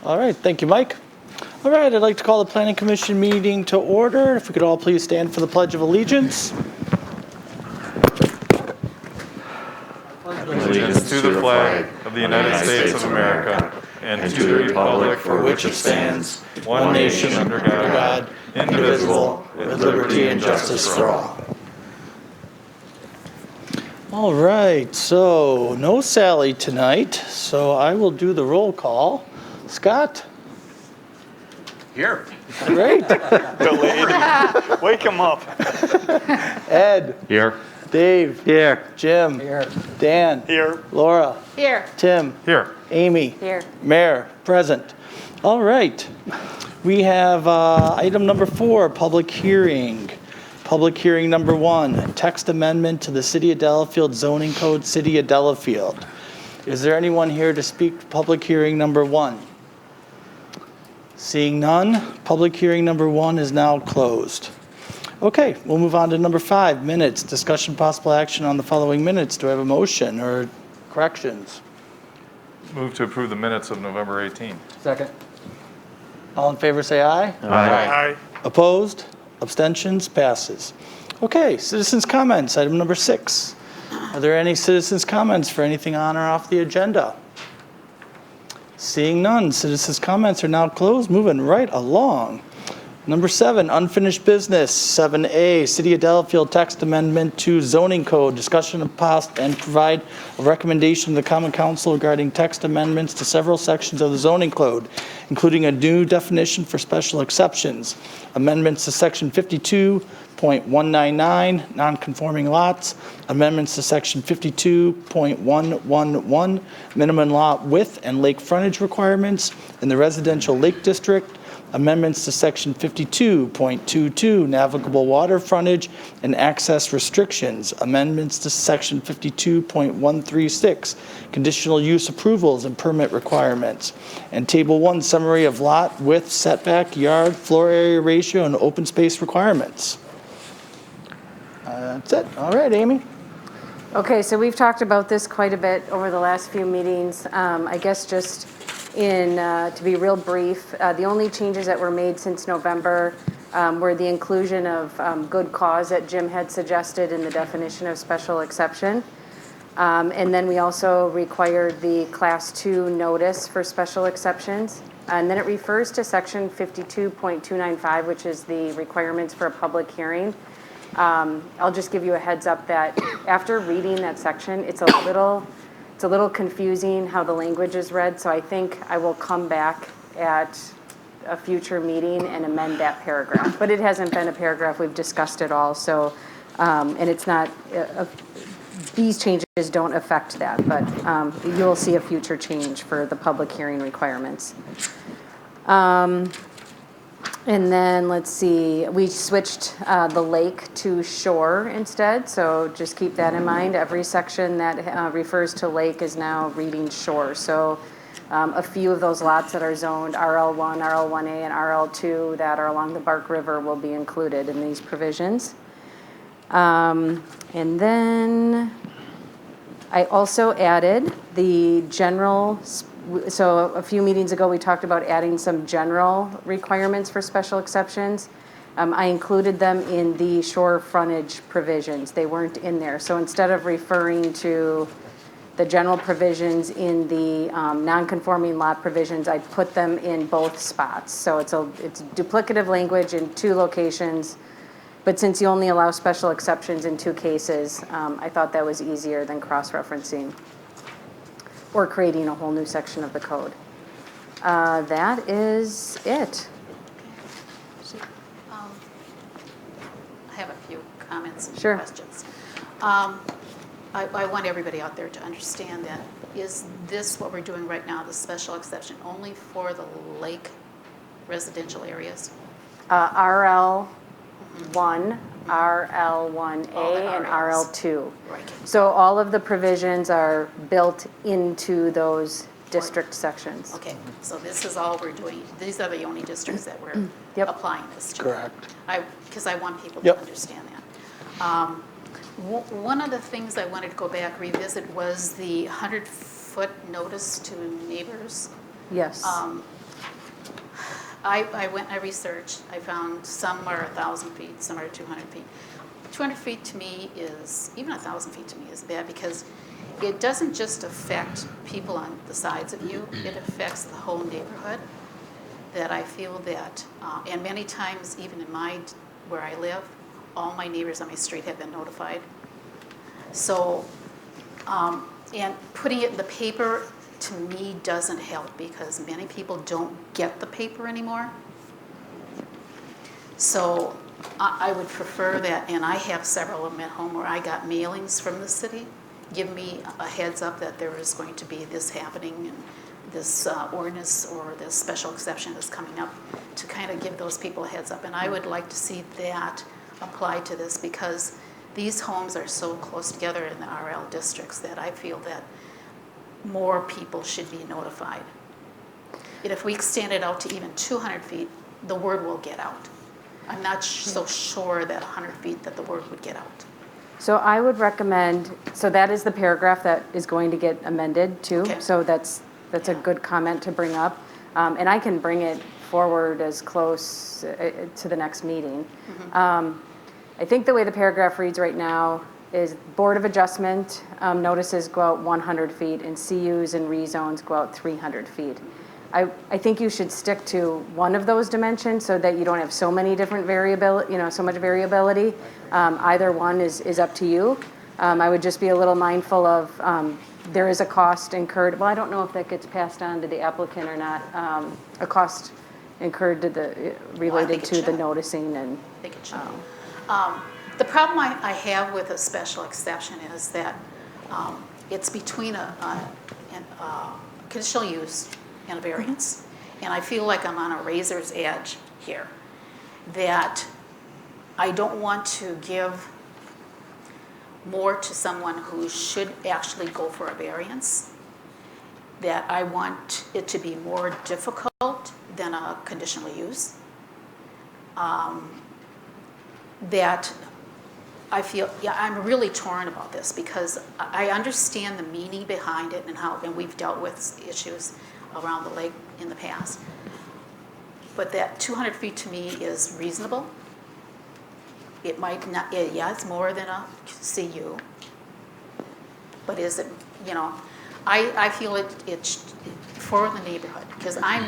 All right, thank you, Mike. All right, I'd like to call the Planning Commission meeting to order. If we could all please stand for the Pledge of Allegiance. Allegiance to the flag of the United States of America and to the republic for which it stands, one nation under God, indivisible, with liberty and justice for all. All right, so no Sally tonight, so I will do the roll call. Scott? Here. Great. Delayed. Wake him up. Ed? Here. Dave? Here. Jim? Here. Dan? Here. Laura? Here. Tim? Here. Amy? Here. Mayor? Present. All right. We have item number 4, public hearing. Public hearing number 1, text amendment to the City of Delafield zoning code, City of Delafield. Is there anyone here to speak to public hearing number 1? Seeing none, public hearing number 1 is now closed. Okay, we'll move on to number 5, minutes. Discussion possible action on the following minutes. Do I have a motion or corrections? Move to approve the minutes of November 18. Second. All in favor say aye. Aye. Opposed? Abstentions? Passes. Okay, citizens' comments, item number 6. Are there any citizens' comments for anything on or off the agenda? Seeing none, citizens' comments are now closed. Moving right along. Number 7, unfinished business. 7A, City of Delafield text amendment to zoning code. Discussion of past and provide a recommendation to the Common Council regarding text amendments to several sections of the zoning code, including a new definition for special exceptions, amendments to section 52.199, non-conforming lots, amendments to section 52.111, minimum lot width and lake frontage requirements in the residential lake district, amendments to section 52.22, navigable water frontage and access restrictions, amendments to section 52.136, conditional use approvals and permit requirements, and table 1, summary of lot width, setback, yard, floor area ratio, and open space requirements. That's it. All right, Amy. Okay, so we've talked about this quite a bit over the last few meetings. I guess just to be real brief, the only changes that were made since November were the inclusion of good cause that Jim had suggested in the definition of special exception. And then we also required the class 2 notice for special exceptions. And then it refers to section 52.295, which is the requirements for a public hearing. I'll just give you a heads up that after reading that section, it's a little confusing how the language is read, so I think I will come back at a future meeting and amend that paragraph. But it hasn't been a paragraph, we've discussed it all, so, and it's not, these changes don't affect that, but you'll see a future change for the public hearing requirements. And then, let's see, we switched the lake to shore instead, so just keep that in mind. Every section that refers to lake is now reading shore. So a few of those lots that are zoned RL1, RL1A, and RL2 that are along the Bark River will be included in these provisions. And then I also added the general. So a few meetings ago, we talked about adding some general requirements for special exceptions. I included them in the shore frontage provisions. They weren't in there. So instead of referring to the general provisions in the non-conforming lot provisions, I put them in both spots. So it's duplicative language in 2 locations. But since you only allow special exceptions in 2 cases, I thought that was easier than cross-referencing or creating a whole new section of the code. That is it. I have a few comments and Sure. questions. I want everybody out there to understand that, is this what we're doing right now, the special exception, only for the lake residential areas? RL1, RL1A, and RL2. Right. So all of the provisions are built into those district sections. Okay, so this is all we're doing. These are the only districts that we're Yep. applying this to. Correct. Because I want people to Yep. understand that. One of the things I wanted to go back, revisit, was the 100-foot notice to neighbors. Yes. I researched, I found some are 1,000 feet, some are 200 feet. 200 feet to me is, even 1,000 feet to me is bad, because it doesn't just affect people on the sides of you, it affects the whole neighborhood. That I feel that, and many times even in where I live, all my neighbors on my street have been notified. So, and putting it in the paper, to me, doesn't help, because many people don't get the paper anymore. So I would prefer that, and I have several of them at home where I got mailings from the city, give me a heads up that there is going to be this happening, and this ordinance or this special exception is coming up, to kind of give those people a heads up. And I would like to see that apply to this, because these homes are so close together in the RL districts that I feel that more people should be notified. And if we extend it out to even 200 feet, the word will get out. I'm not so sure that 100 feet that the word would get out. So I would recommend, so that is the paragraph that is going to get amended too. Okay. So that's a good comment to bring up. And I can bring it forward as close to the next meeting. I think the way the paragraph reads right now is Board of Adjustment notices go out 100 feet and CUs and rezones go out 300 feet. I think you should stick to one of those dimensions so that you don't have so many different variability, so much variability. Either one is up to you. I would just be a little mindful of there is a cost incurred. Well, I don't know if that gets passed on to the applicant or not. A cost incurred to related to the noticing and. I think it should. The problem I have with a special exception is that it's between a conditional use and a variance. And I feel like I'm on a razor's edge here, that I don't want to give more to someone who should actually go for a variance, that I want it to be more difficult than a conditional use. That I feel, I'm really torn about this, because I understand the meaning behind it and we've dealt with issues around the lake in the past. But that 200 feet to me is reasonable. It might not, it's more than a CU. But is it, I feel it's for the neighborhood, because my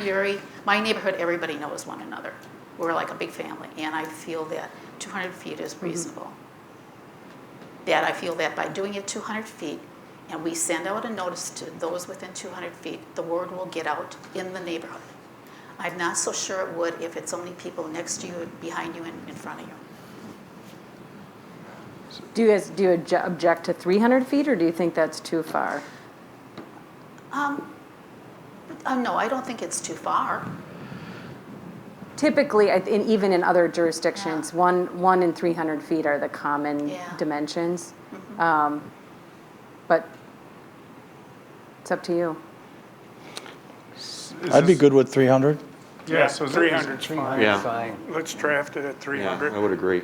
neighborhood, everybody knows one another. We're like a big family, and I feel that 200 feet is reasonable. That I feel that by doing it 200 feet, and we send out a notice to those within 200 feet, the word will get out in the neighborhood. I'm not so sure it would if it's only people next to you, behind you, and in front of you. Do you object to 300 feet, or do you think that's too far? No, I don't think it's too far. Typically, even in other jurisdictions, 1 and 300 feet are the common dimensions. But it's up to you. I'd be good with 300. Yeah, so 300's fine. Yeah. Let's draft it at 300. Yeah, I would agree.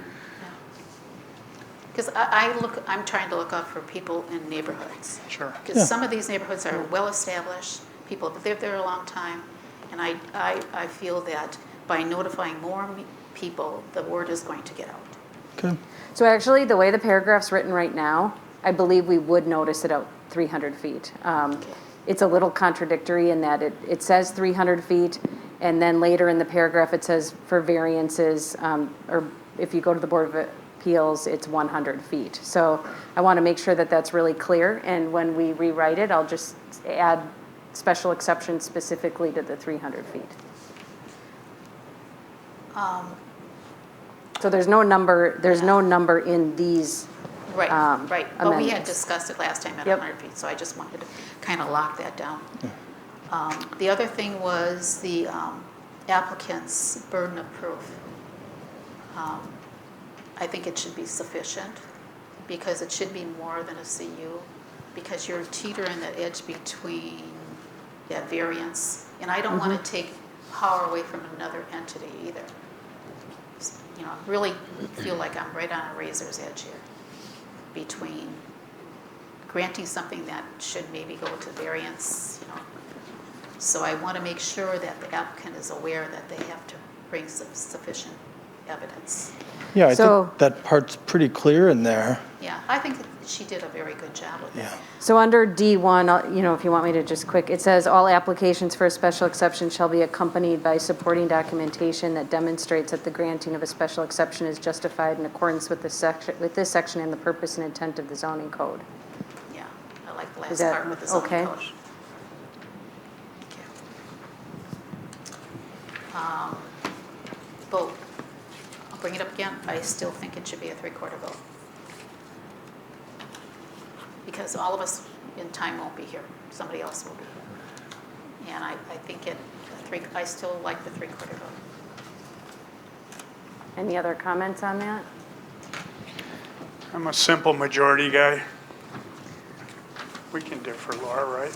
Because I'm trying to look out for people in neighborhoods. Sure. Because some of these neighborhoods are well-established, people have lived there a long time, and I feel that by notifying more people, the word is going to get out. Okay. So actually, the way the paragraph's written right now, I believe we would notice it out 300 feet. It's a little contradictory in that it says 300 feet, and then later in the paragraph it says for variances, or if you go to the Board of Appeals, it's 100 feet. So I want to make sure that that's really clear, and when we rewrite it, I'll just add special exceptions specifically to the 300 feet. So there's no number in these. Right, right. But we had amendments. discussed it last time at Yep. 100 feet, so I just wanted to kind of lock that down. The other thing was the applicant's burden of proof. I think it should be sufficient, because it should be more than a CU, because you're teetering that edge between that variance. And I don't want to take power away from another entity either. You know, I really feel like I'm right on a razor's edge here between granting something that should maybe go to variance, you know. So I want to make sure that the applicant is aware that they have to bring sufficient evidence. Yeah, I So- think that part's pretty clear in there. Yeah, I think she did a very good job with it. Yeah. So under D1, you know, if you want me to just quick, it says all applications for a special exception shall be accompanied by supporting documentation that demonstrates that the granting of a special exception is justified in accordance with this section and the purpose and intent of the zoning code. Yeah, I like the Is last that part with the zoning okay? code. Vote. I'll bring it up again. I still think it should be a 3/4 vote. Because all of us in time won't be here. Somebody else will be. And I think I still like the 3/4 vote. Any other comments on that? I'm a simple majority guy. We can differ, Laura, right?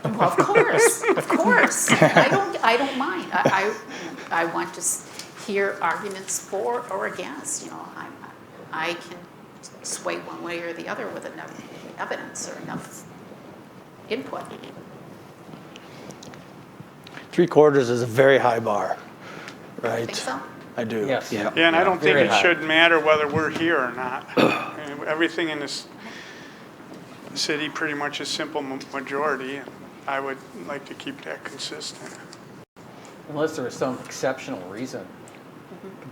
Well, of course, of course. I don't mind. I want to hear arguments for or against, you know. I can sway one way or the other with enough evidence or enough input. 3/4 is a very high bar, right? Think so? I do. Yes. Yeah, and I don't think Very it high. should matter whether we're here or not. And everything in this city pretty much is simple majority, and I would like to keep that consistent. Unless there was some exceptional reason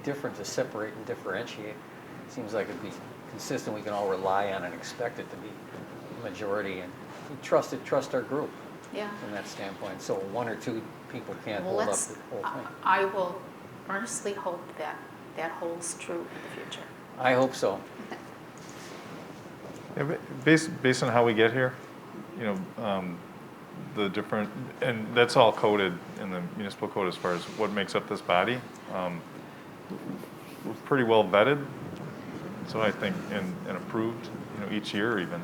different to separate and differentiate. Seems like it'd be consistent, we can all rely on and expect it to be majority, and we trust our group Yeah. from that standpoint. So one or two people can't Well, hold up the whole thing. I will earnestly hope that that holds true in the future. I hope so. Yeah, based on how we get here, you know, the different, and that's all coded in the municipal code as far as what makes up this body. We're pretty well vetted, so I think, and approved, you know, each year even.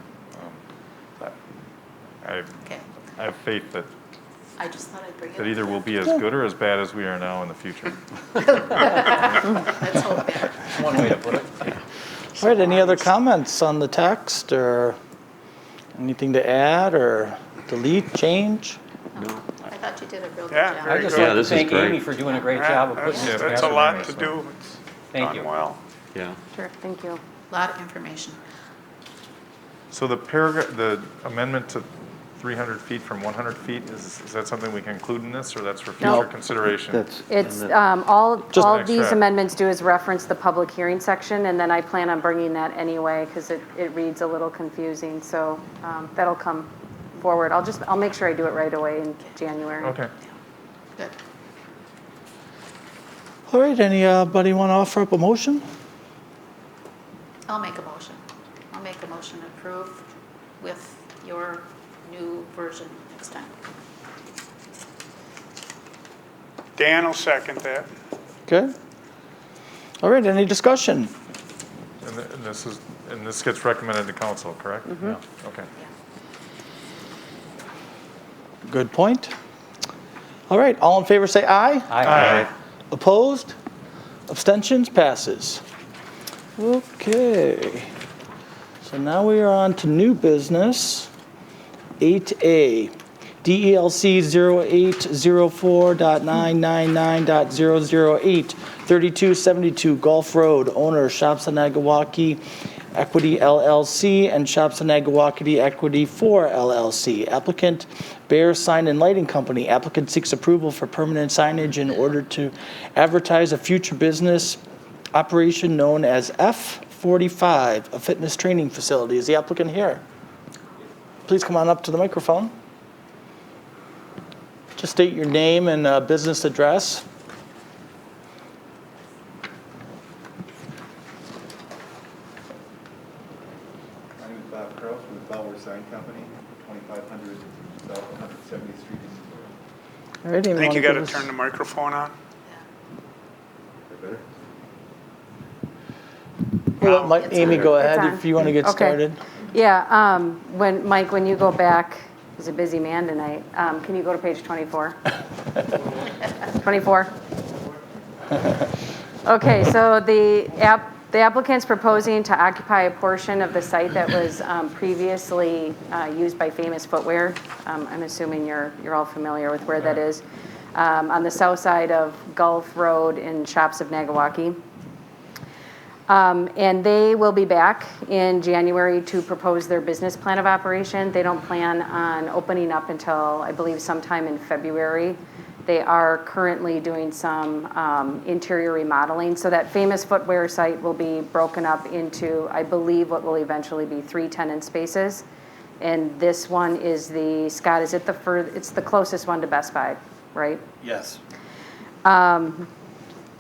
Okay. I have faith that I just thought I'd bring it up. that either we'll be as good or as bad as we are now in the future. Let's hope better. One way to put it. All right, any other comments on the text or anything to add or delete, change? I thought you did a real good Yeah, job. very I just good. like to this is thank great. Amy for doing a great Yeah, job of putting this that's together. a lot to do. It's Thank done you. well. Yeah. Sure, thank you. A lot of information. So the paragraph, the amendment to 300 feet from 100 feet, is that something we can include in this, or that's for No. future consideration? It's, all Just all an these extract. amendments do is reference the public hearing section, and then I plan on bringing that anyway, because it reads a little confusing, so that'll come forward. I'll make sure I do it right away in January. Okay. Good. All right, anybody want to offer up a motion? I'll make a motion. I'll make a motion to approve with your new version next time. Dan will second that. Okay. All right, any discussion? And this gets recommended to council, correct? Yeah. Okay. Good point. All right, all in favor say aye. Aye. Opposed? Abstentions? Passes. Okay. So now we are on to new business. 8A, DELC 0804.999.008, 3272 Gulf Road, owner Shops on Agawaki Equity LLC and Shops on Agawaki Equity 4 LLC. Applicant Bear Sign and Lighting Company. Applicant seeks approval for permanent signage in order to advertise a future business operation known as F45, a fitness training facility. Is the applicant here? Please come on up to the microphone. Just state your name and business address. My name is Bob Kraus from the Bauer Sign Company, 2500 South 170th Street in Aurora. All right, I think you got to us- turn the microphone on. Is that better? We'll let It's Amy on. go It's ahead on. if you want to get Okay. started. Yeah, when, Mike, when you go back He's a busy man tonight. Can you go to page 24? 24. Okay, so the applicant's proposing to occupy a portion of the site that was previously used by Famous Footwear. I'm assuming you're all familiar with where that is. On the south side of Gulf Road in Shops of Nagawaki. And they will be back in January to propose their business plan of operation. They don't plan on opening up until, I believe, sometime in February. They are currently doing some interior remodeling. So that Famous Footwear site will be broken up into, I believe, what will eventually be 3 tenant spaces. And this one is the, Scott, is it it's the closest one to Best Buy, right? Yes.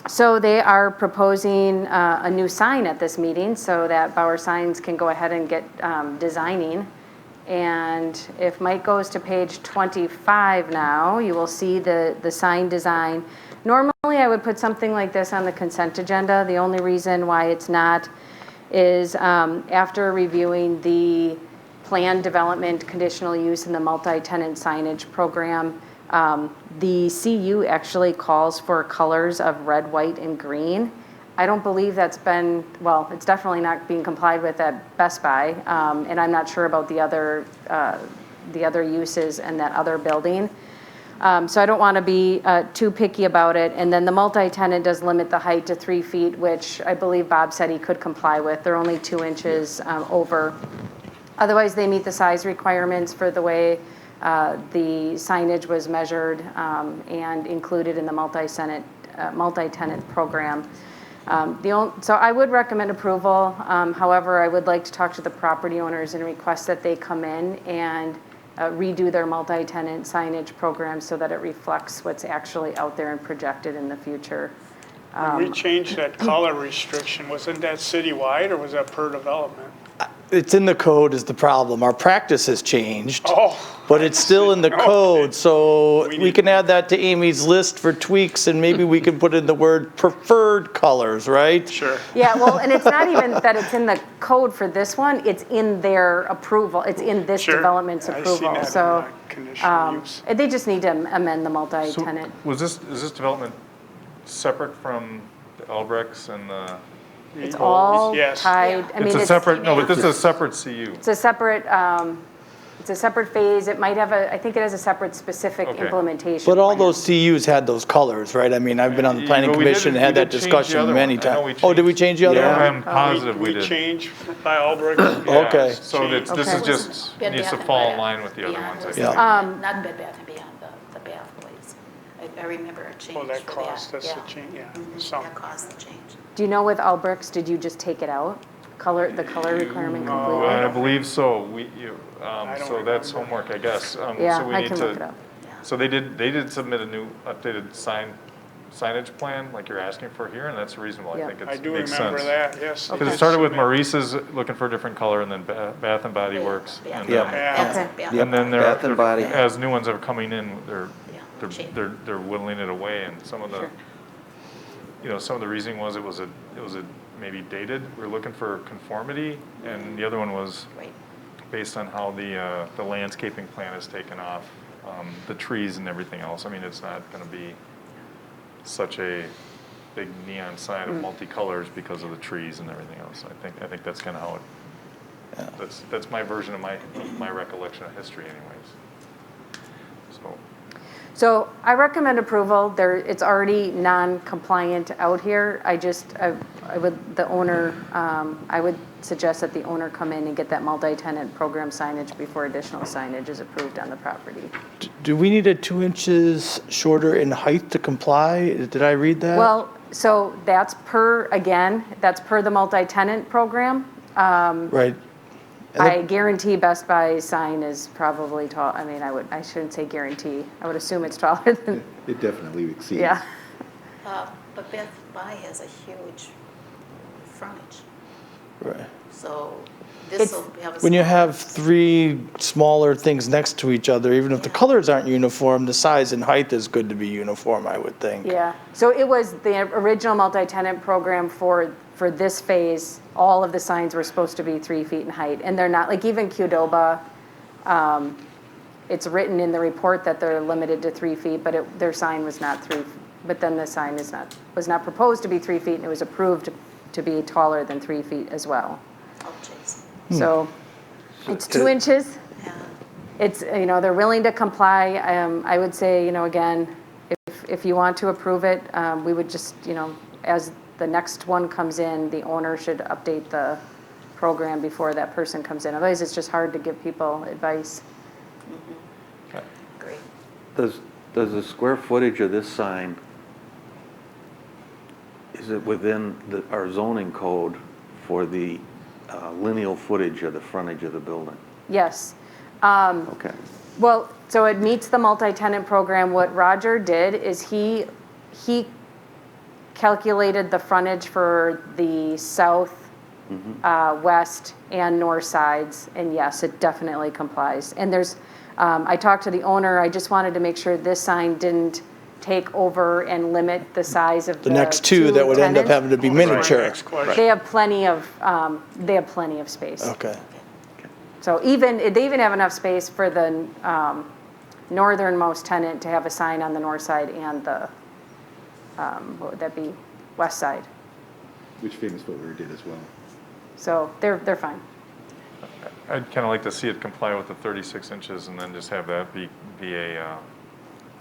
So they are proposing a new sign at this meeting so that Bauer Signs can go ahead and get designing. And if Mike goes to page 25 now, you will see the sign design. Normally I would put something like this on the consent agenda. The only reason why it's not is after reviewing the planned development, conditional use, and the multi-tenant signage program, the CU actually calls for colors of red, white, and green. I don't believe that's been, well, it's definitely not being complied with at Best Buy, and I'm not sure about the other uses in that other building. So I don't want to be too picky about it. And then the multi-tenant does limit the height to 3 feet, which I believe Bob said he could comply with. They're only 2 inches over. Otherwise, they meet the size requirements for the way the signage was measured and included in the multi-tenant program. So I would recommend approval. However, I would like to talk to the property owners and request that they come in and redo their multi-tenant signage program so that it reflects what's actually out there and projected in the future. When we changed that color restriction, wasn't that citywide or was that per development? It's in the code is the problem. Our practice has changed. Oh. But it's still in the Okay. code, so We we need- can add that to Amy's list for tweaks, and maybe we can put in the word preferred colors, right? Sure. Yeah, well, and it's not even that it's in the code for this one, it's in their approval, it's in this Sure. development's I seen approval, that in so. the conditional use. They just need to amend the So multi-tenant. is this development separate from the Albrechts and the? It's all Yes. tied, I mean, It's a separate, no, but this is a separate CU. it's a separate phase, it might have I think it has a separate specific Okay. implementation. But all plan. those CUs had those colors, right? I mean, I've been on the planning But we commission did- and had we that did change the discussion other many one. I know we times. Oh, did we changed- change the other Yeah, one? I'm positive we did. changed by Albrecht. Yeah, Okay. So this Okay. is just, Bed needs Bath to and fall in Beyond- line with the other Beyond ones, I was think. Not Bed Bath and Beyond, the bath place. I remember a change Well, for that that. cost us Yeah. a change, yeah. Mhm, Some. That caused the change. Do you know with Albrechts, did you just take it out? The color requirement completely? I believe so. I don't So that's remember. homework, I guess. Yeah, So we I need can to- look it up. So they did submit a new updated signage plan like you're asking for here, and that's reasonable. I Yeah. think I it do makes remember sense. that, yes. Because it started with Maurice's looking for a different color, and then Bath and Body Works. Yeah. And Yeah. then- Bath- Okay. Bath- And then Bath and Body. as new ones are coming in, Yeah, cheap. they're whittling it away, and some of the, Sure. some of the reasoning was it was a maybe dated. We're looking for conformity, and the other one was Right. based on how the landscaping plan is taken off, the trees and everything else. I mean, it's not gonna be such a big neon sign of multicolors because of the trees and everything else. I think that's kinda how it, that's my version of my recollection of history anyways. So, So I recommend approval. It's already non-compliant out here. I would suggest that the owner come in and get that multi-tenant program signage before additional signage is approved on the property. Do we need it 2 inches shorter in height to comply? Did I read that? Well, so that's per the multi-tenant program. Right. I guarantee Best Buy sign is probably tall, I mean, I shouldn't say guarantee. I would assume it's taller than, It definitely exceeds. yeah. But Beth Buy has a huge frontage, Right. so this will have a. When you small- have 3 smaller things next to each other, even if the colors aren't uniform, the size and height is good to be uniform, I would think. Yeah, so it was the original multi-tenant program for this phase, all of the signs were supposed to be 3 feet in height, and they're not, like even Qdoba it's written in the report that they're limited to 3 feet, but their sign was not 3, but then the sign was not proposed to be 3 feet, and it was approved to be taller than 3 feet as well. Oh, jeez. So it's 2 inches. Yeah. It's, they're willing to comply. I would say, again, if you want to approve it, we would just, as the next one comes in, the owner should update the program before that person comes in. Otherwise, it's just hard to give people advice. Great. Does the square footage of this sign, is it within our zoning code for the lineal footage of the frontage of the building? Yes. Okay. Well, so it meets the multi-tenant program. What Roger did is he calculated the frontage for the south, west, and north sides, and yes, it definitely complies. And there's, I talked to the owner, I just wanted to make sure this sign didn't take over and limit the size of The next two that would end up tenants. having to be That's my miniature. next question. They have plenty of space. Okay. So they even have enough space for the northernmost tenant to have a sign on the north side and the, what would that be, west side. Which Famous Footwear did as well. So they're fine. I'd kind of like to see it comply with the 36 inches and then just have that be a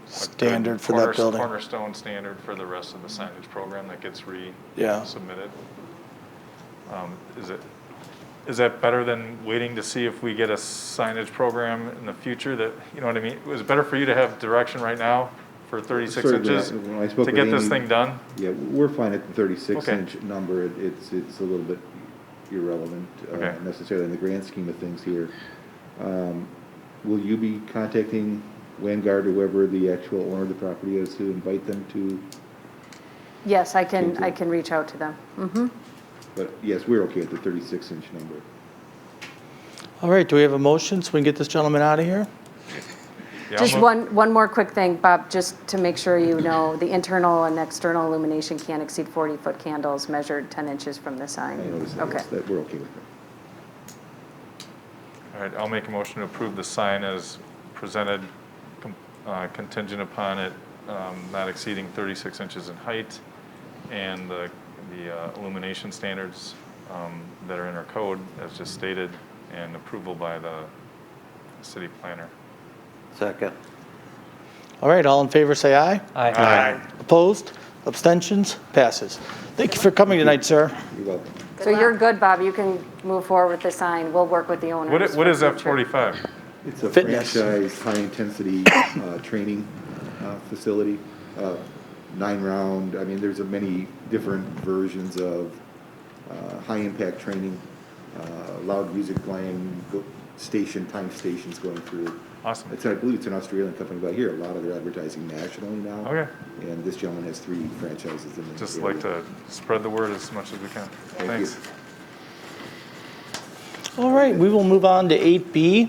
Standard for that building. cornerstone standard for the rest of the signage program that gets Yeah. resubmitted. Is that better than waiting to see if we get a signage program in the future that, you know what I mean? Was it better for you to have direction right now for 36 Certainly, inches when I spoke to with get this Amy- thing done? Yeah, we're fine at the 36 Okay. inch number. It's a little bit irrelevant Okay. necessarily in the grand scheme of things here. Will you be contacting Vanguard or whoever the actual owner of the property is to invite them to? Yes, I can reach out to them. But yes, we're okay at the 36 inch number. All right, do we have a motion so we can get this gentleman out of here? Yeah, Just I'll move- one more quick thing, Bob, just to make sure you know, the internal and external illumination can't exceed 40-foot candles measured 10 inches from the sign. I noticed that, Okay. yes, that we're okay with that. All right, I'll make a motion to approve the sign as presented, contingent upon it not exceeding 36 inches in height and the illumination standards that are in our code, as just stated, and approval by the city planner. Second. All right, all in favor, say aye. Aye. Opposed? Abstentions? Passes. Thank you for coming tonight, sir. You're welcome. So you're good, Bob, you can move forward with the sign. We'll work with the owners. What is for future. F45? It's a Fitness. franchise, high-intensity training facility, 9-round. I mean, there's many different versions of high-impact training, loud music playing, time stations going through. Awesome. I believe it's an Australian company, but I hear a lot of their advertising nationally now. Okay. And this gentleman has 3 franchises in the Just area. like to spread the word as much as we can. Thank you. Thanks. All right, we will move on to 8B,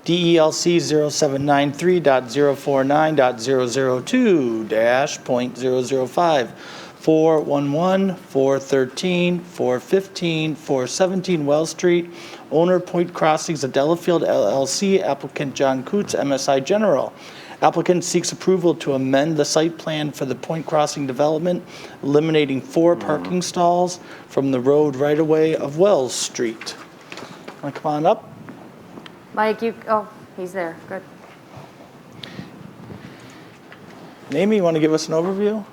DELC 0793.049.002-.005, 411, 413, 415, 417 Wells Street, owner Point Crossings of Delafield LLC, applicant John Coots, MSI General. Applicant seeks approval to amend the site plan for the Point Crossing development, eliminating 4 parking stalls from the road right-of-way of Wells Street. Want to come on up? Mike, he's there, good. Amy, you want to give us an overview?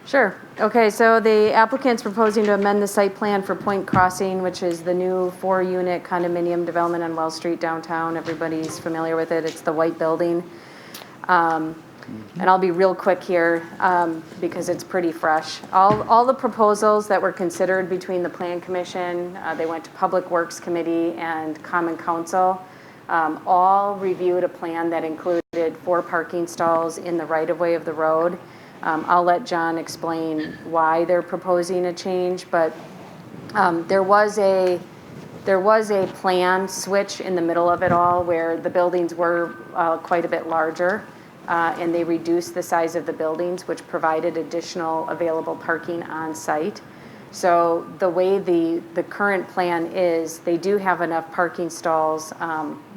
Sure. Okay, so the applicant's proposing to amend the site plan for Point Crossing, which is the new 4-unit condominium development on Wells Street downtown. Everybody's familiar with it. It's the white building. And I'll be real quick here because it's pretty fresh. All the proposals that were considered between the Plan Commission, they went to Public Works Committee and Common Council, all reviewed a plan that included 4 parking stalls in the right-of-way of the road. I'll let John explain why they're proposing a change, but there was a plan switch in the middle of it all where the buildings were quite a bit larger, and they reduced the size of the buildings, which provided additional available parking on site. So the way the current plan is, they do have enough parking stalls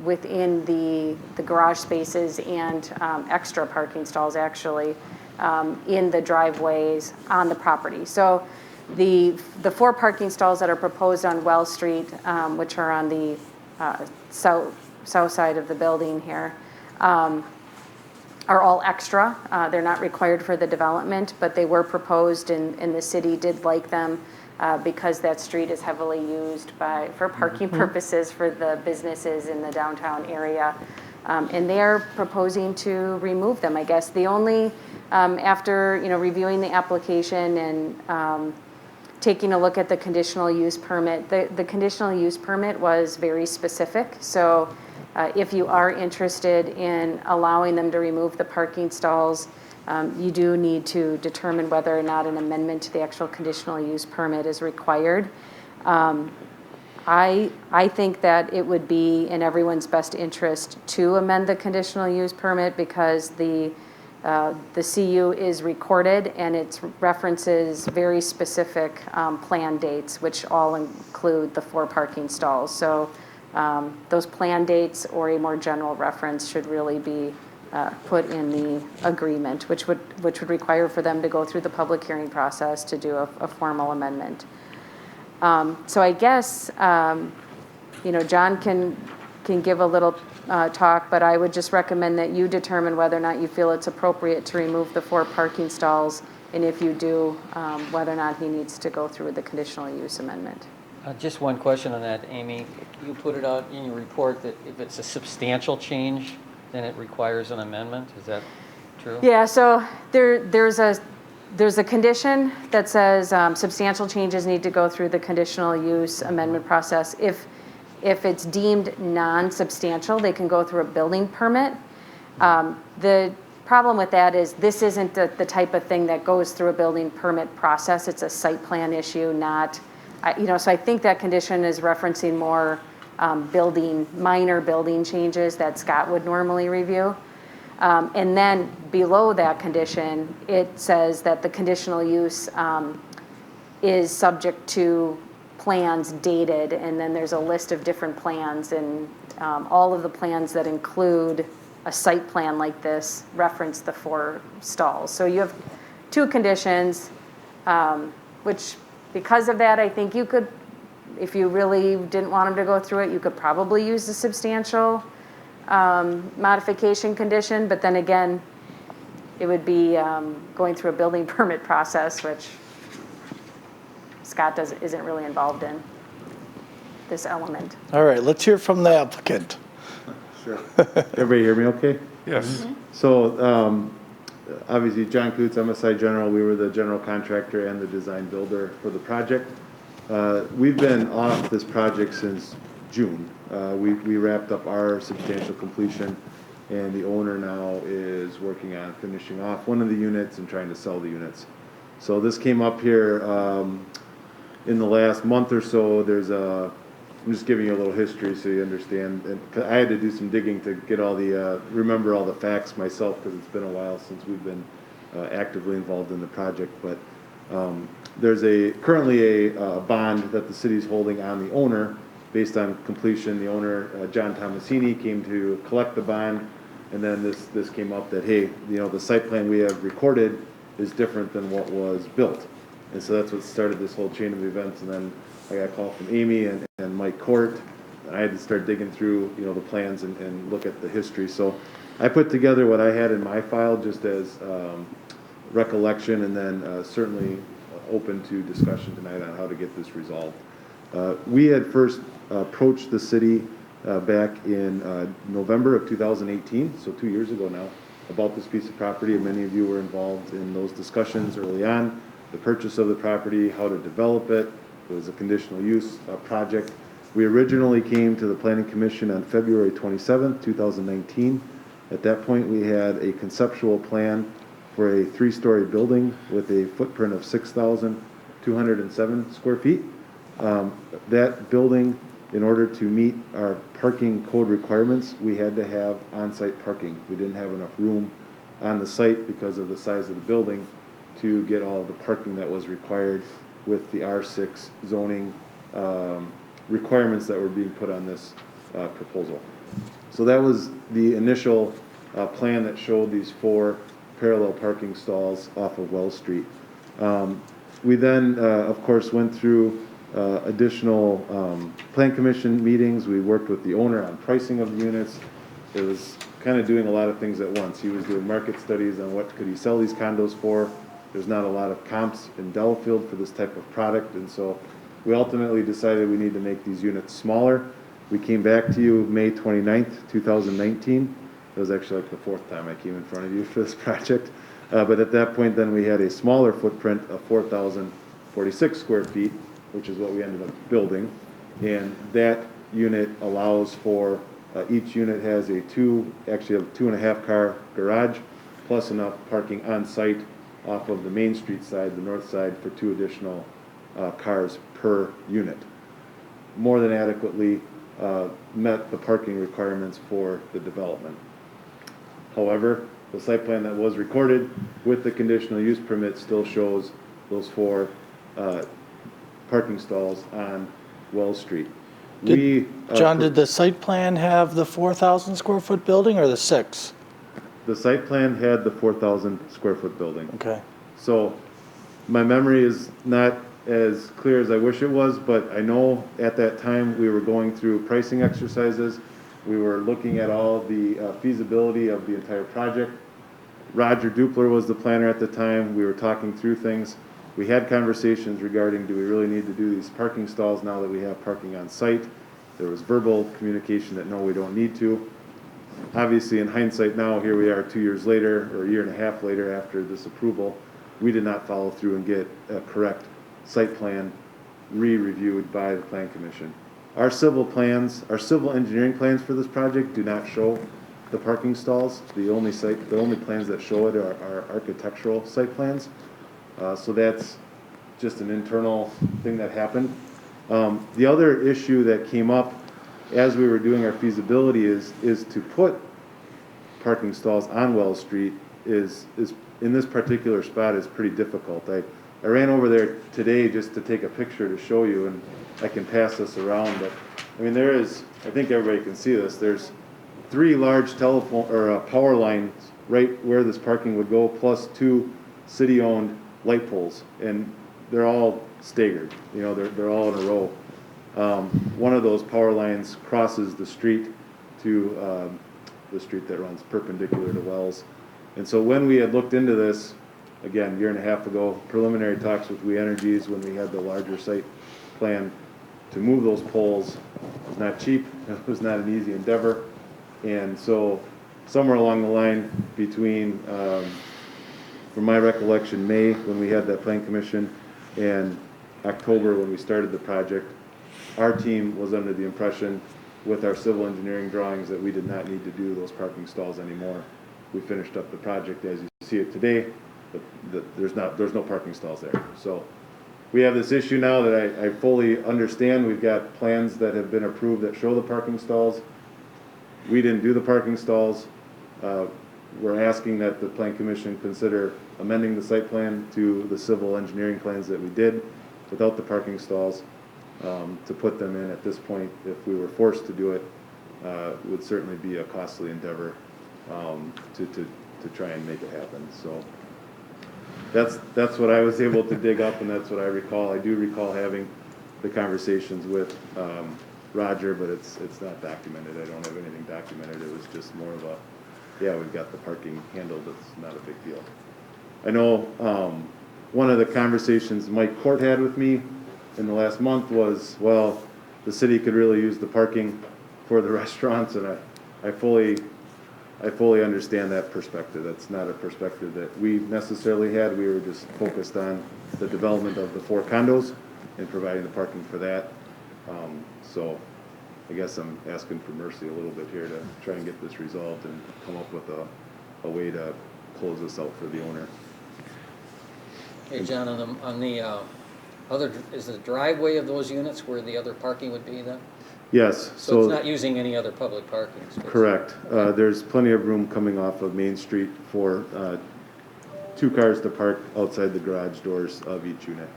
within the garage spaces and extra parking stalls actually in the driveways on the property. So the 4 parking stalls that are proposed on Well Street, which are on the south side of the building here, are all extra. They're not required for the development, but they were proposed and the city did like them because that street is heavily used for parking purposes for the businesses in the downtown area. And they're proposing to remove them, I guess. The only, after reviewing the application and taking a look at the conditional use permit, the conditional use permit was very specific. So if you are interested in allowing them to remove the parking stalls, you do need to determine whether or not an amendment to the actual conditional use permit is required. I think that it would be in everyone's best interest to amend the conditional use permit because the CU is recorded and it references very specific plan dates, which all include the 4 parking stalls. So those plan dates or a more general reference should really be put in the agreement, which would require for them to go through the public hearing process to do a formal amendment. So I guess John can give a little talk, but I would just recommend that you determine whether or not you feel it's appropriate to remove the 4 parking stalls, and if you do, whether or not he needs to go through the conditional use amendment. Just one question on that, Amy. You put it out in your report that if it's a substantial change, then it requires an amendment. Is that true? Yeah, so there's a condition that says substantial changes need to go through the conditional use amendment process. If it's deemed non-substantial, they can go through a building permit. The problem with that is this isn't the type of thing that goes through a building permit process. It's a site plan issue, not, so I think that condition is referencing more minor building changes that Scott would normally review. And then below that condition, it says that the conditional use is subject to plans dated, and then there's a list of different plans, and all of the plans that include a site plan like this reference the 4 stalls. So you have 2 conditions, which because of that, I think you could, if you really didn't want them to go through it, you could probably use the substantial modification condition, but then again, it would be going through a building permit process, which Scott isn't really involved in this element. All right, let's hear from the applicant. Sure. Everybody hear me okay? Yes. So, obviously, John Coots, MSI General, we were the general contractor and the design builder for the project. We've been off this project since June. We wrapped up our substantial completion, and the owner now is working on finishing off one of the units and trying to sell the units. So this came up here in the last month or so. I'm just giving you a little history so you understand. And I had to do some digging to get remember all the facts myself, because it's been a while since we've been actively involved in the project. But there's currently a bond that the city's holding on the owner based on completion. The owner, John Tomasini, came to collect the bond, and then this came up that, hey, the site plan we have recorded is different than what was built. And so that's what started this whole chain of events. And then I got a call from Amy and Mike Court, and I had to start digging through the plans and look at the history. So I put together what I had in my file just as recollection, and then certainly open to discussion tonight on how to get this resolved. We had first approached the city back in November of 2018, so 2 years ago now, about this piece of property, and many of you were involved in those discussions early on, the purchase of the property, how to develop it. It was a conditional use project. We originally came to the Planning Commission on February 27th, 2019. At that point, we had a conceptual plan for a 3-story building with a footprint of 6,207 square feet. That building, in order to meet our parking code requirements, we had to have on-site parking. We didn't have enough room on the site because of the size of the building to get all the parking that was required with the R6 zoning requirements that were being put on this proposal. So that was the initial plan that showed these 4 parallel parking stalls off of Wells Street. We then, of course, went through additional plan commission meetings. We worked with the owner on pricing of the units. It was kind of doing a lot of things at once. He was doing market studies on what could he sell these condos for. There's not a lot of comps in Delafield for this type of product, and so we ultimately decided we need to make these units smaller. We came back to you May 29th, 2019. It was actually like the 4th time I came in front of you for this project. But at that point then we had a smaller footprint of 4,046 square feet, which is what we ended up building. And that unit allows for, each unit has actually a 2.5 car garage, plus enough parking on site off of the Main Street side, the north side, for 2 additional cars per unit. More than adequately met the parking requirements for the development. However, the site plan that was recorded with the conditional use permit still shows those 4 parking stalls on Wells Street. John, did the site plan have the 4,000 square foot building or the 6? The site plan had the 4,000 square foot building. Okay. So my memory is not as clear as I wish it was, but I know at that time we were going through pricing exercises. We were looking at all the feasibility of the entire project. Roger Dupler was the planner at the time. We were talking through things. We had conversations regarding, do we really need to do these parking stalls now that we have parking on site? There was verbal communication that no, we don't need to. Obviously, in hindsight now, here we are 2 years later, or a year and a half later after this approval, we did not follow through and get a correct site plan re-reviewed by the Plan Commission. Our civil engineering plans for this project do not show the parking stalls. The only plans that show it are architectural site plans. So that's just an internal thing that happened. The other issue that came up as we were doing our feasibility is to put parking stalls on Wells Street is in this particular spot is pretty difficult. I ran over there today just to take a picture to show you, and I can pass this around, but I mean there is, I think everybody can see this, there's 3 large power lines right where this parking would go, plus 2 city-owned light poles, and they're all staggered, you know, they're all in a row. One of those power lines crosses the street to the street that runs perpendicular to Wells. And so when we had looked into this, again, a year and a half ago, preliminary talks with We Energies when we had the larger site plan to move those poles was not cheap, it was not an easy endeavor. And so somewhere along the line between, from my recollection, May when we had that Plan Commission and October when we started the project, our team was under the impression with our civil engineering drawings that we did not need to do those parking stalls anymore. We finished up the project as you see it today, but there's no parking stalls there. So we have this issue now that I fully understand. We've got plans that have been approved that show the parking stalls. We didn't do the parking stalls. We're asking that the Plan Commission consider amending the site plan to the civil engineering plans that we did without the parking stalls. To put them in at this point, if we were forced to do it, would certainly be a costly endeavor to try and make it happen. So that's what I was able to dig up, and that's what I recall. I do recall having the conversations with Roger, but it's not documented. I don't have anything documented. It was just more of a, yeah, we've got the parking handled. It's not a big deal. I know one of the conversations Mike Court had with me in the last month was, well, the city could really use the parking for the restaurants, and I fully understand that perspective. That's not a perspective that we necessarily had. We were just focused on the development of the 4 condos and providing the parking for that. So I guess I'm asking for mercy a little bit here to try and get this resolved and come up with a way to close this out for the owner. Hey, John, on the other, is the driveway of those units where the other parking would be then? Yes. So it's not using any other public parking space? Correct. There's plenty of room coming off of Main Street for 2 cars to park outside the garage doors of each unit.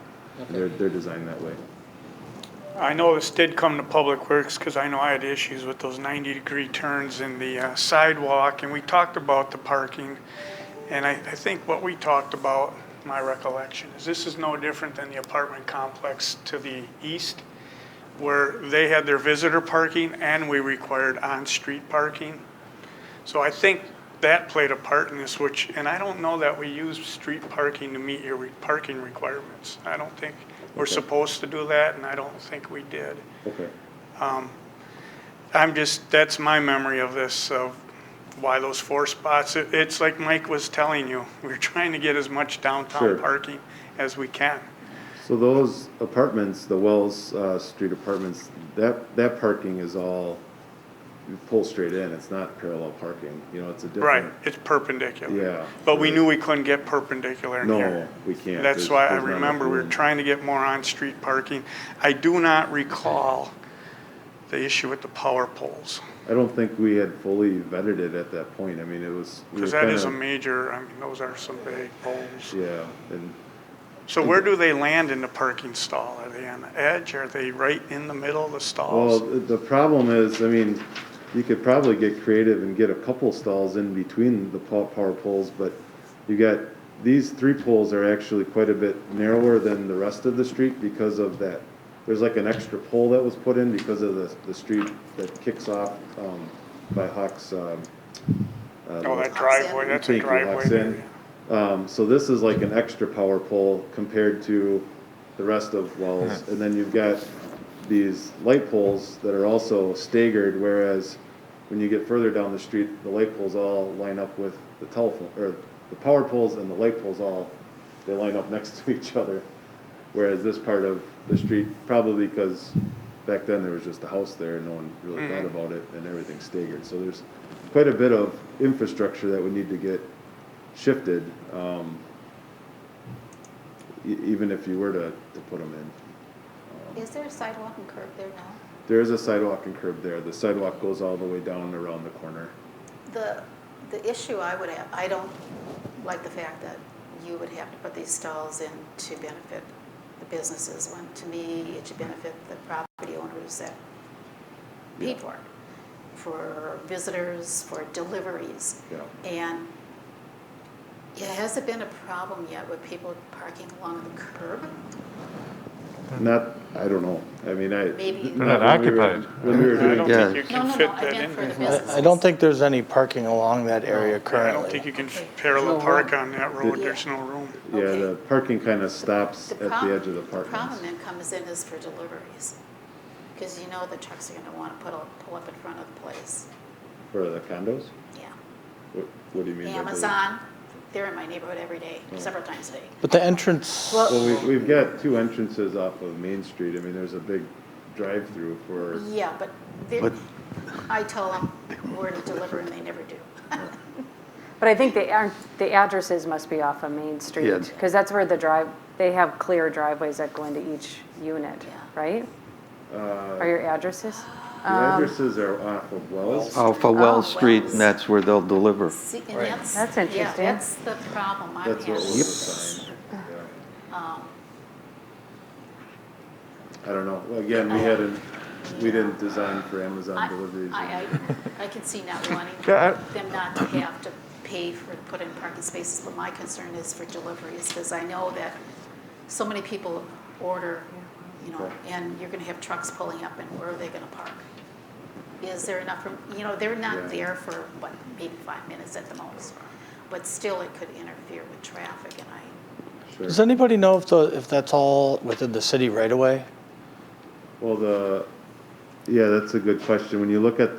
They're designed that way. I know this did come to Public Works because I know I had issues with those 90-degree turns in the sidewalk, and we talked about the parking. And I think what we talked about, my recollection, is this is no different than the apartment complex to the east, where they had their visitor parking and we required on-street parking. So I think that played a part in this, and I don't know that we use street parking to meet your parking requirements. I don't think we're supposed to do that, and I don't think we did. Okay. That's my memory of this, of why those 4 spots. It's like Mike was telling you, we're trying to get as much downtown Sure. parking as we can. So those apartments, the Wells Street apartments, that parking is all, you pull straight in. It's not parallel parking. You know, it's a different. Right, it's perpendicular. Yeah. But we knew we couldn't get perpendicular in No, here. we can't. That's There's- why I there's not remember enough we were room. trying to get more on-street parking. I do not recall the issue with the power poles, I don't think we had fully vetted it at that point. I mean, it was. we because were that is a kinda- major, I mean, those are some big poles. Yeah, and So where do they land in the parking stall? Are they on the edge? Are they right in the middle of the well, stalls? the problem is, I mean, you could probably get creative and get a couple stalls in between the power poles, but you got, these 3 poles are actually quite a bit narrower than the rest of the street because of that. There's like an extra pole that was put in because of the street that kicks off by Hawks. Oh, that driveway, that's a Thank you, driveway. Hawks Inn. So this is like an extra power pole compared to the rest of Wells. And then you've got these light poles that are also staggered, whereas when you get further down the street, the light poles all line up with the telephone, or the power poles and the light poles they line up next to each other. Whereas this part of the street, probably because back then there was just a house there and no one really thought about it and everything's staggered. So there's quite a bit of infrastructure that would need to get shifted, even if you were to put them in. Is there a sidewalk and curb there now? There is a sidewalk and curb there. The sidewalk goes all the way down around the corner. The issue I would have, I don't like the fact that you would have to put these stalls in to benefit the businesses, when to me, it should benefit the property owners that paid for visitors, for deliveries. Yeah. And has it been a problem yet with people parking along the curb? Not, I don't know. I mean, Maybe. They're not occupied. When we were I doing. don't Yeah. think you No, can no, fit no, I that meant in for the there. businesses. I don't think there's any parking along that area I currently. don't think you can parallel park on that road. There's no room. Yeah, Okay. the parking kind of stops at the edge of the The apartments. problem then comes in is for deliveries, because you know the trucks are gonna wanna pull up in front of the place. For the condos? Yeah. What do you mean? by the- Amazon, they're in my neighborhood every day, several times a day. But the entrance, Well, we've got 2 entrances off of Main Street. I mean, there's a big drive-through for, Yeah, but I tell them where to deliver and they never do. But I think the addresses must be off of Main Street, Yeah. because that's where they have clear driveways that go into each unit, Yeah. right? Are your addresses? the addresses are off of Wells. Off of Wells Street, Wells. and that's where they'll deliver. See, and Right. That's interesting. Yeah, that's the problem I'm That's what was having. assigned. Yeah. Um, I don't know. Again, we didn't design for Amazon deliveries. I can see not wanting Yeah, them not to have to pay for, put in parking spaces, but my concern is for deliveries, because I know that so many people order, you know, and you're gonna have trucks pulling up, and where are they gonna park? Is there enough room, you know, they're not Yeah. there for, what, maybe 5 minutes at the most, but still it could interfere with traffic, and Sure. does anybody know if that's all within the city right away? Well, yeah, that's a good question. When you look at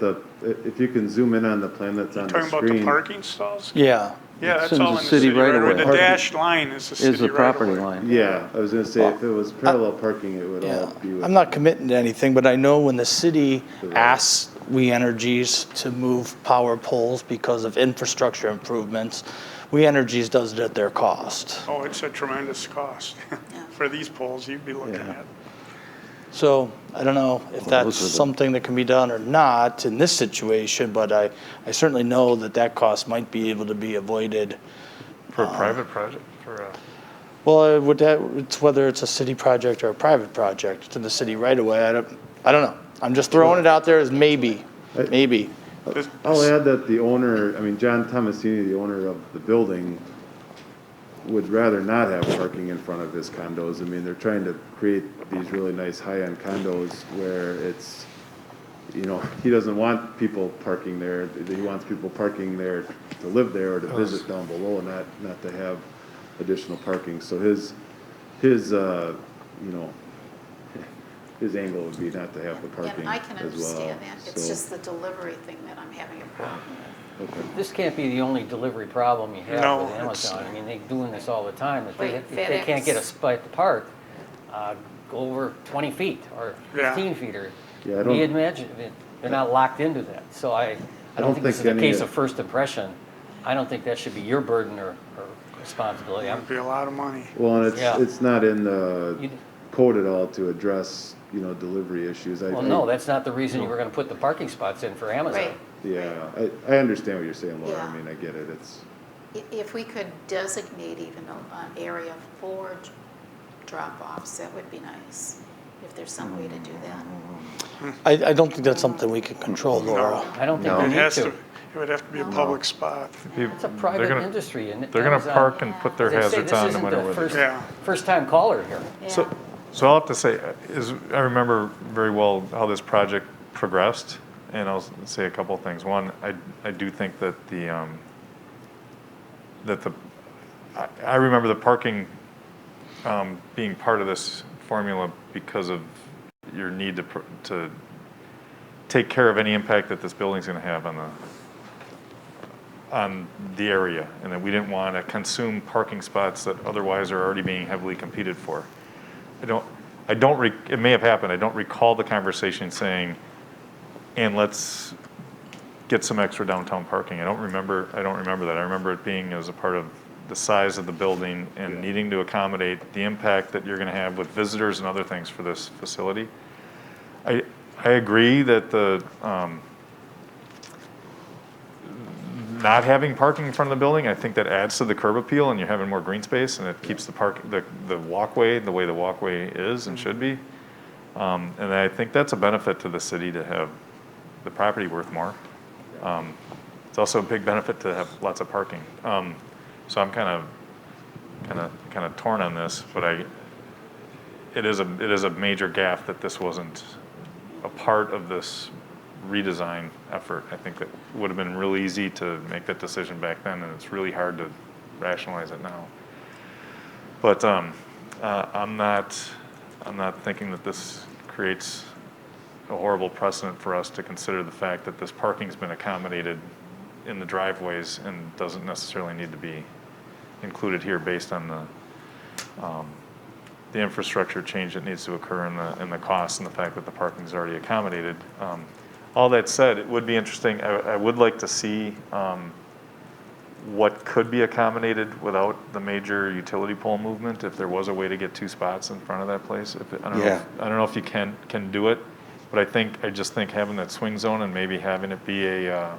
if you can zoom in on the plan that's on the Talking about the screen. parking stalls? Yeah. Yeah, It's that's all in the city right away. The Parking- dashed line is the city Is the right property away. line. Yeah, I was gonna say, if it was parallel parking, it would all Yeah, be. I'm not committing to anything, but I know when the city Right. asks We Energies to move power poles because of infrastructure improvements, We Energies does it at their cost. Oh, it's a tremendous cost for these poles you'd be looking Yeah. at. So I don't know if that's those are the- something that can be done or not in this situation, but I certainly know that cost might be able to be avoided. For a private project, for a, Well, it's whether it's a city project or a private project. It's in the city right away. I don't know. I'm just throwing it out there as maybe. I'll add that the owner, I mean, John Tomasini, the owner of the building, would rather not have parking in front of his condos. I mean, they're trying to create these really nice high-end condos where it's, he doesn't want people parking there. He wants people parking there to live there or to visit down below, not to have additional parking. So his angle would be not to have the parking And I can as well. understand that. It's So- just the delivery thing that I'm having a problem with. Okay. This can't be the only delivery problem you have No, with Amazon. I mean, they're doing this all the time. If Right, if they can't get a FedEx. spot to park, go over 20 feet or Yeah. 15 feet or Yeah, I don't- imagine, they're not locked into that. So I don't think this is think a any case of- of first impression. I don't think that should be your burden or responsibility. That'd be a lot of money. Well, and Yeah. it's not in the You- code at all to address, delivery issues. Well, no, that's not the reason you were going to put the parking spots in for Amazon. Right. Yeah, I understand what you're saying, Laura. Yeah. I mean, I get it. It's, If we could designate even an area for drop-offs, that would be nice, if there's some way to do that. I don't think that's something we can control, Laura. I don't think No. we It need has to. to, it would have to be a public spot. It's a private industry, and They're gonna Amazon- park and put their As they say, hazards on no This matter isn't what. the first, Yeah. first-time caller here. So, so I'll have to say, I remember very well how this project progressed, and I'll say a couple of things. One, I do think that I remember the parking being part of this formula because of your need to take care of any impact that this building's going to have on the area, and that we didn't want to consume parking spots that otherwise are already being heavily competed for. It may have happened, I don't recall the conversation saying, and let's get some extra downtown parking. I don't remember that. I remember it being as a part of the size of the building and needing to accommodate the impact that you're gonna have with visitors and other things for this facility. I agree that not having parking in front of the building, I think that adds to the curb appeal, and you're having more green space, and it keeps the walkway the way the walkway is and should be. And I think that's a benefit to the city to have the property worth more. It's also a big benefit to have lots of parking. So I'm kind of torn on this, but it is a major gaffe that this wasn't a part of this redesign effort. I think that would have been real easy to make that decision back then, and it's really hard to rationalize it now. But I'm not thinking that this creates a horrible precedent for us to consider the fact that this parking's been accommodated in the driveways and doesn't necessarily need to be included here based on the infrastructure change that needs to occur and the cost and the fact that the parking's already accommodated. All that said, it would be interesting. I would like to see what could be accommodated without the major utility pole movement, if there was a way to get two spots in front of that place. I don't know if you can do it, but I just think having that swing zone and maybe having it be a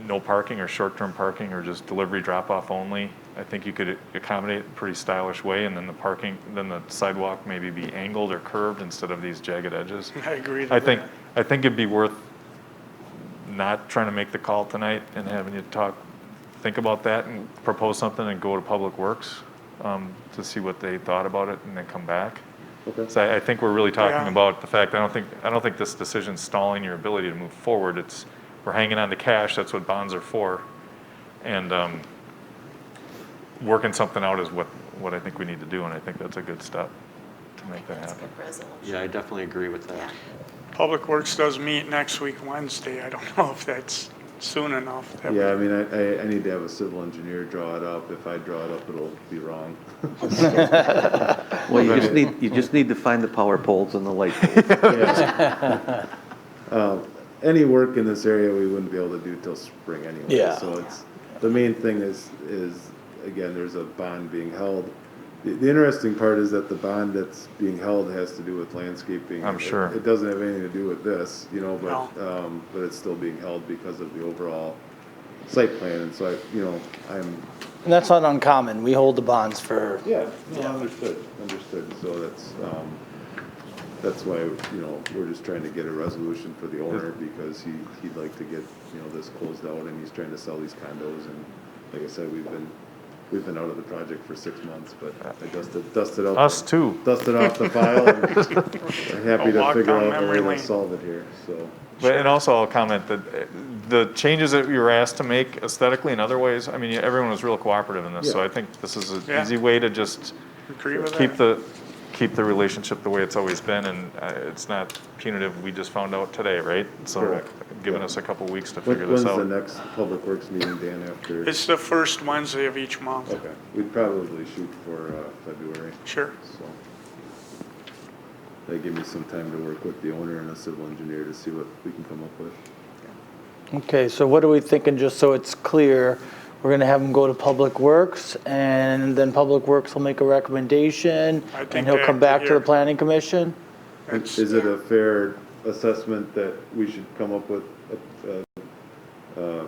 no parking or short-term parking or just delivery drop-off only, I think you could accommodate in a pretty stylish way, and then the sidewalk maybe be angled or curved instead of these jagged edges. I agree. I think it'd be worth not trying to make the call tonight and having you think about that and propose something and go to Public Works to see what they thought about it and then come back. okay. So I think we're really talking Yeah. about the fact, I don't think this decision's stalling your ability to move forward. We're hanging on to cash, that's what bonds are for. And working something out is what I think we need to do, and I think that's a good step to make that That's a happen. good resolution. Yeah, I definitely agree with that. Yeah. Public Works does meet next week, Wednesday. I don't know if that's soon enough. That Yeah, I we- mean, I need to have a civil engineer draw it up. If I draw it up, it'll be wrong. Well, you just need to find the power poles and the light poles. Any work in this area, we wouldn't be able to do till spring anyway. Yeah. So the main thing is, again, there's a bond being held. The interesting part is that the bond that's being held has to do with landscaping. I'm sure. It doesn't have anything to do with this, No. but it's still being held because of the overall site plan. And so I'm And that's not uncommon. We hold the bonds for, Yeah, no, understood. So that's why, we're just trying to get a resolution for the owner because he'd like to get, this closed out and he's trying to sell these condos. And like I said, we've been out of the project for 6 months, but I dusted out. Us too. Dusted off the file and I'm happy A to walk figure down out a way memory to lane. solve it here, so. And also I'll comment that the changes that you were asked to make aesthetically and other ways, I mean, everyone was real cooperative in this, so Yeah. I think this is an Yeah. easy way to just Agree with keep that. the relationship the way it's always been, and it's not punitive. We just found out today, right? So Correct. giving Yeah. us a couple weeks to figure When's this the out. next Public Works meeting, Dan, after? It's the first Wednesday of each month. Okay, we'd probably shoot for February. Sure. So that give me some time to work with the owner and a civil engineer to see what we can come up with. okay, so what are we thinking, just so it's clear? We're gonna have him go to Public Works, and then Public Works will make a recommendation, I think and he'll they come have to back to hear. the planning commission? It's- Is it a fair assessment that we should come up with a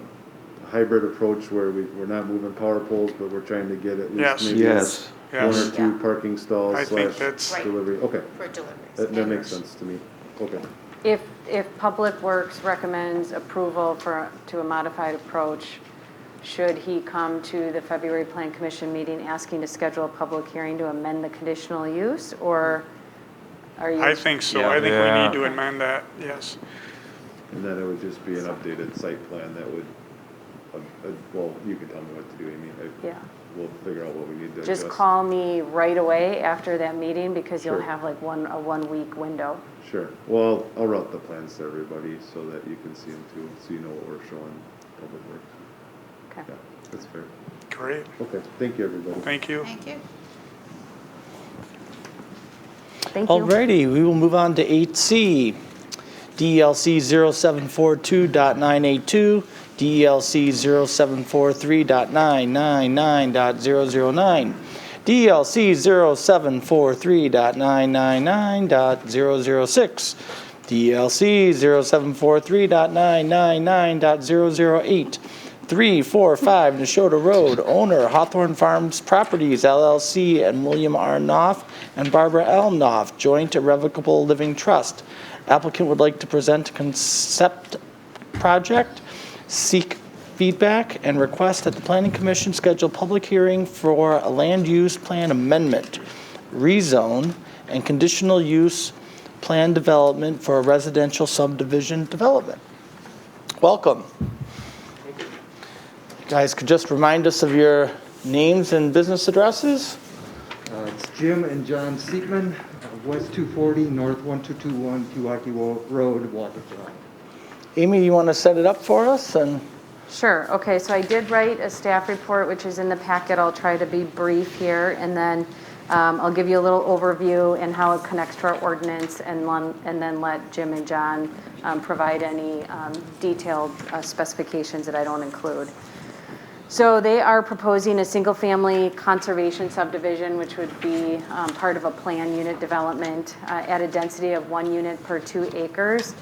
hybrid approach where we're not moving power poles, but we're trying to get at Yes. least maybe Yes. one Yes. or two parking stalls I think slash that's- Right. delivery? Okay, For deliveries. that makes sense to me. Okay. If Public Works recommends approval to a modified approach, should he come to the February Plan Commission meeting asking to schedule a public hearing to amend the conditional use, or are you? I think so. Yeah. I think we Yeah. need to amend that, yes. And then it would just be an updated site plan that would, well, you can tell me what to do, Amy. Yeah. We'll figure out what we need to Just adjust. call me right away after that meeting, because you'll Sure. have like a 1 week window. Sure. Well, I'll route the plans to everybody so that you can see them too, so you know what we're showing Public Works. Okay. Yeah, that's fair. Great. Okay, thank you, everybody. Thank you. Thank you. Thank you. Alrighty, we will move on to 8C. DLC 0742.982, DLC 0743.999.009, DLC 0743.999.006, DLC 0743.999.008, 345 Neshota Road, owner Hawthorne Farms Properties LLC and William R. Knopf and Barbara L. Knopf, joint irrevocable living trust. Applicant would like to present a concept project, seek feedback, and request that the Planning Commission schedule public hearing for a land use plan amendment, rezone, and conditional use plan development for a residential subdivision development. Welcome. You guys could just remind us of your names and business addresses? It's Jim and John Seekman, West 240, North 1221, Pewaukee Road, Waukesha. Amy, you want to set it up for us? And Sure. Okay, so I did write a staff report, which is in the packet. I'll try to be brief here, and then I'll give you a little overview and how it connects to our ordinance, and then let Jim and John provide any detailed specifications that I don't include. So they are proposing a single-family conservation subdivision, which would be part of a plan unit development at a density of 1 unit per 2 acres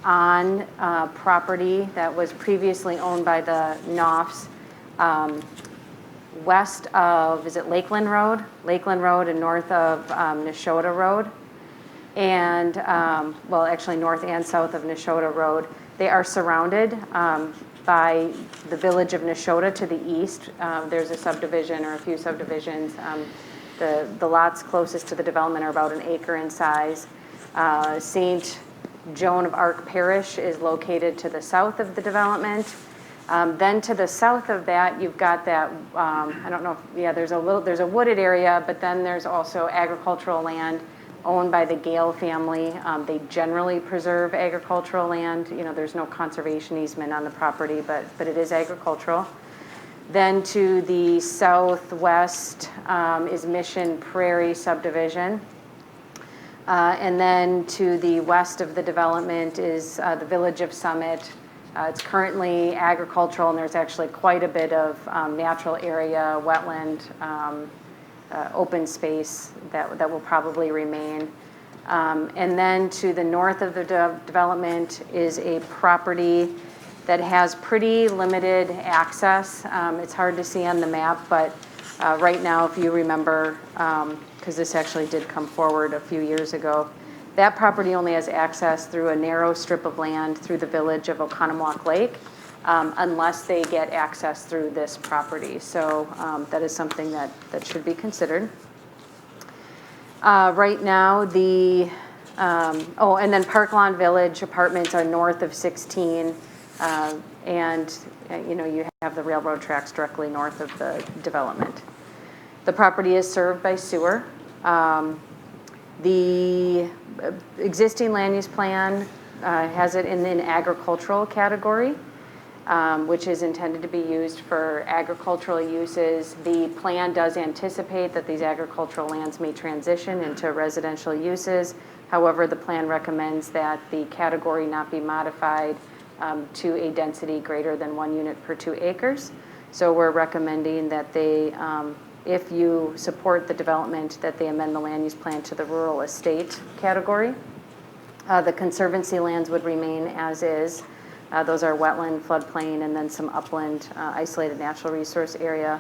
on property that was previously owned by the Knopfs west of, is it Lakeland Road? Lakeland Road and north of Neshota Road. And, well, actually north and south of Neshota Road. They are surrounded by the village of Neshota to the east. There's a subdivision or a few subdivisions. The lots closest to the development are about 1 acre in size. St. Joan of Arc Parish is located to the south of the development. Then to the south of that, you've got that, I don't know, there's a wooded area, but then there's also agricultural land owned by the Gale family. They generally preserve agricultural land. You know, there's no conservation easement on the property, but it is agricultural. Then to the southwest is Mission Prairie subdivision. And then to the west of the development is the village of Summit. It's currently agricultural, and there's actually quite a bit of natural area, wetland, open space that will probably remain. And then to the north of the development is a property that has pretty limited access. It's hard to see on the map, but right now, if you remember, because this actually did come forward a few years ago, that property only has access through a narrow strip of land through the village of Oconomowoc Lake, unless they get access through this property. So that is something that should be considered. Right now, and then Park Lawn Village apartments are north of 16, and you have the railroad tracks directly north of the development. The property is served by sewer. The existing land use plan has it in an agricultural category, which is intended to be used for agricultural uses. The plan does anticipate that these agricultural lands may transition into residential uses. However, the plan recommends that the category not be modified to a density greater than 1 unit per 2 acres. So we're recommending that they, if you support the development, that they amend the land use plan to the rural estate category. The conservancy lands would remain as is. Those are wetland, floodplain, and then some upland, isolated natural resource area.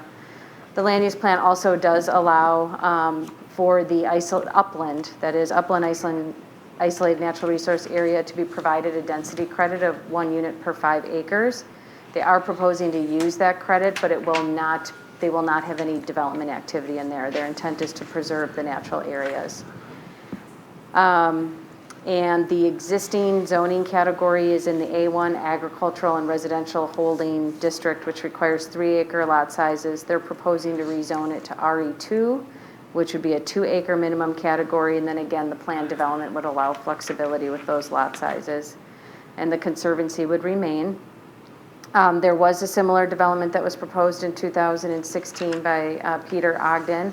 The land use plan also does allow for the upland, that is upland isolated natural resource area, to be provided a density credit of 1 unit per 5 acres. They are proposing to use that credit, but they will not have any development activity in there. Their intent is to preserve the natural areas. And the existing zoning category is in the A1 agricultural and residential holding district, which requires 3-acre lot sizes. They're proposing to rezone it to RE2, which would be a 2-acre minimum category. And then again, the planned development would allow flexibility with those lot sizes. And the conservancy would remain. There was a similar development that was proposed in 2016 by Peter Ogden.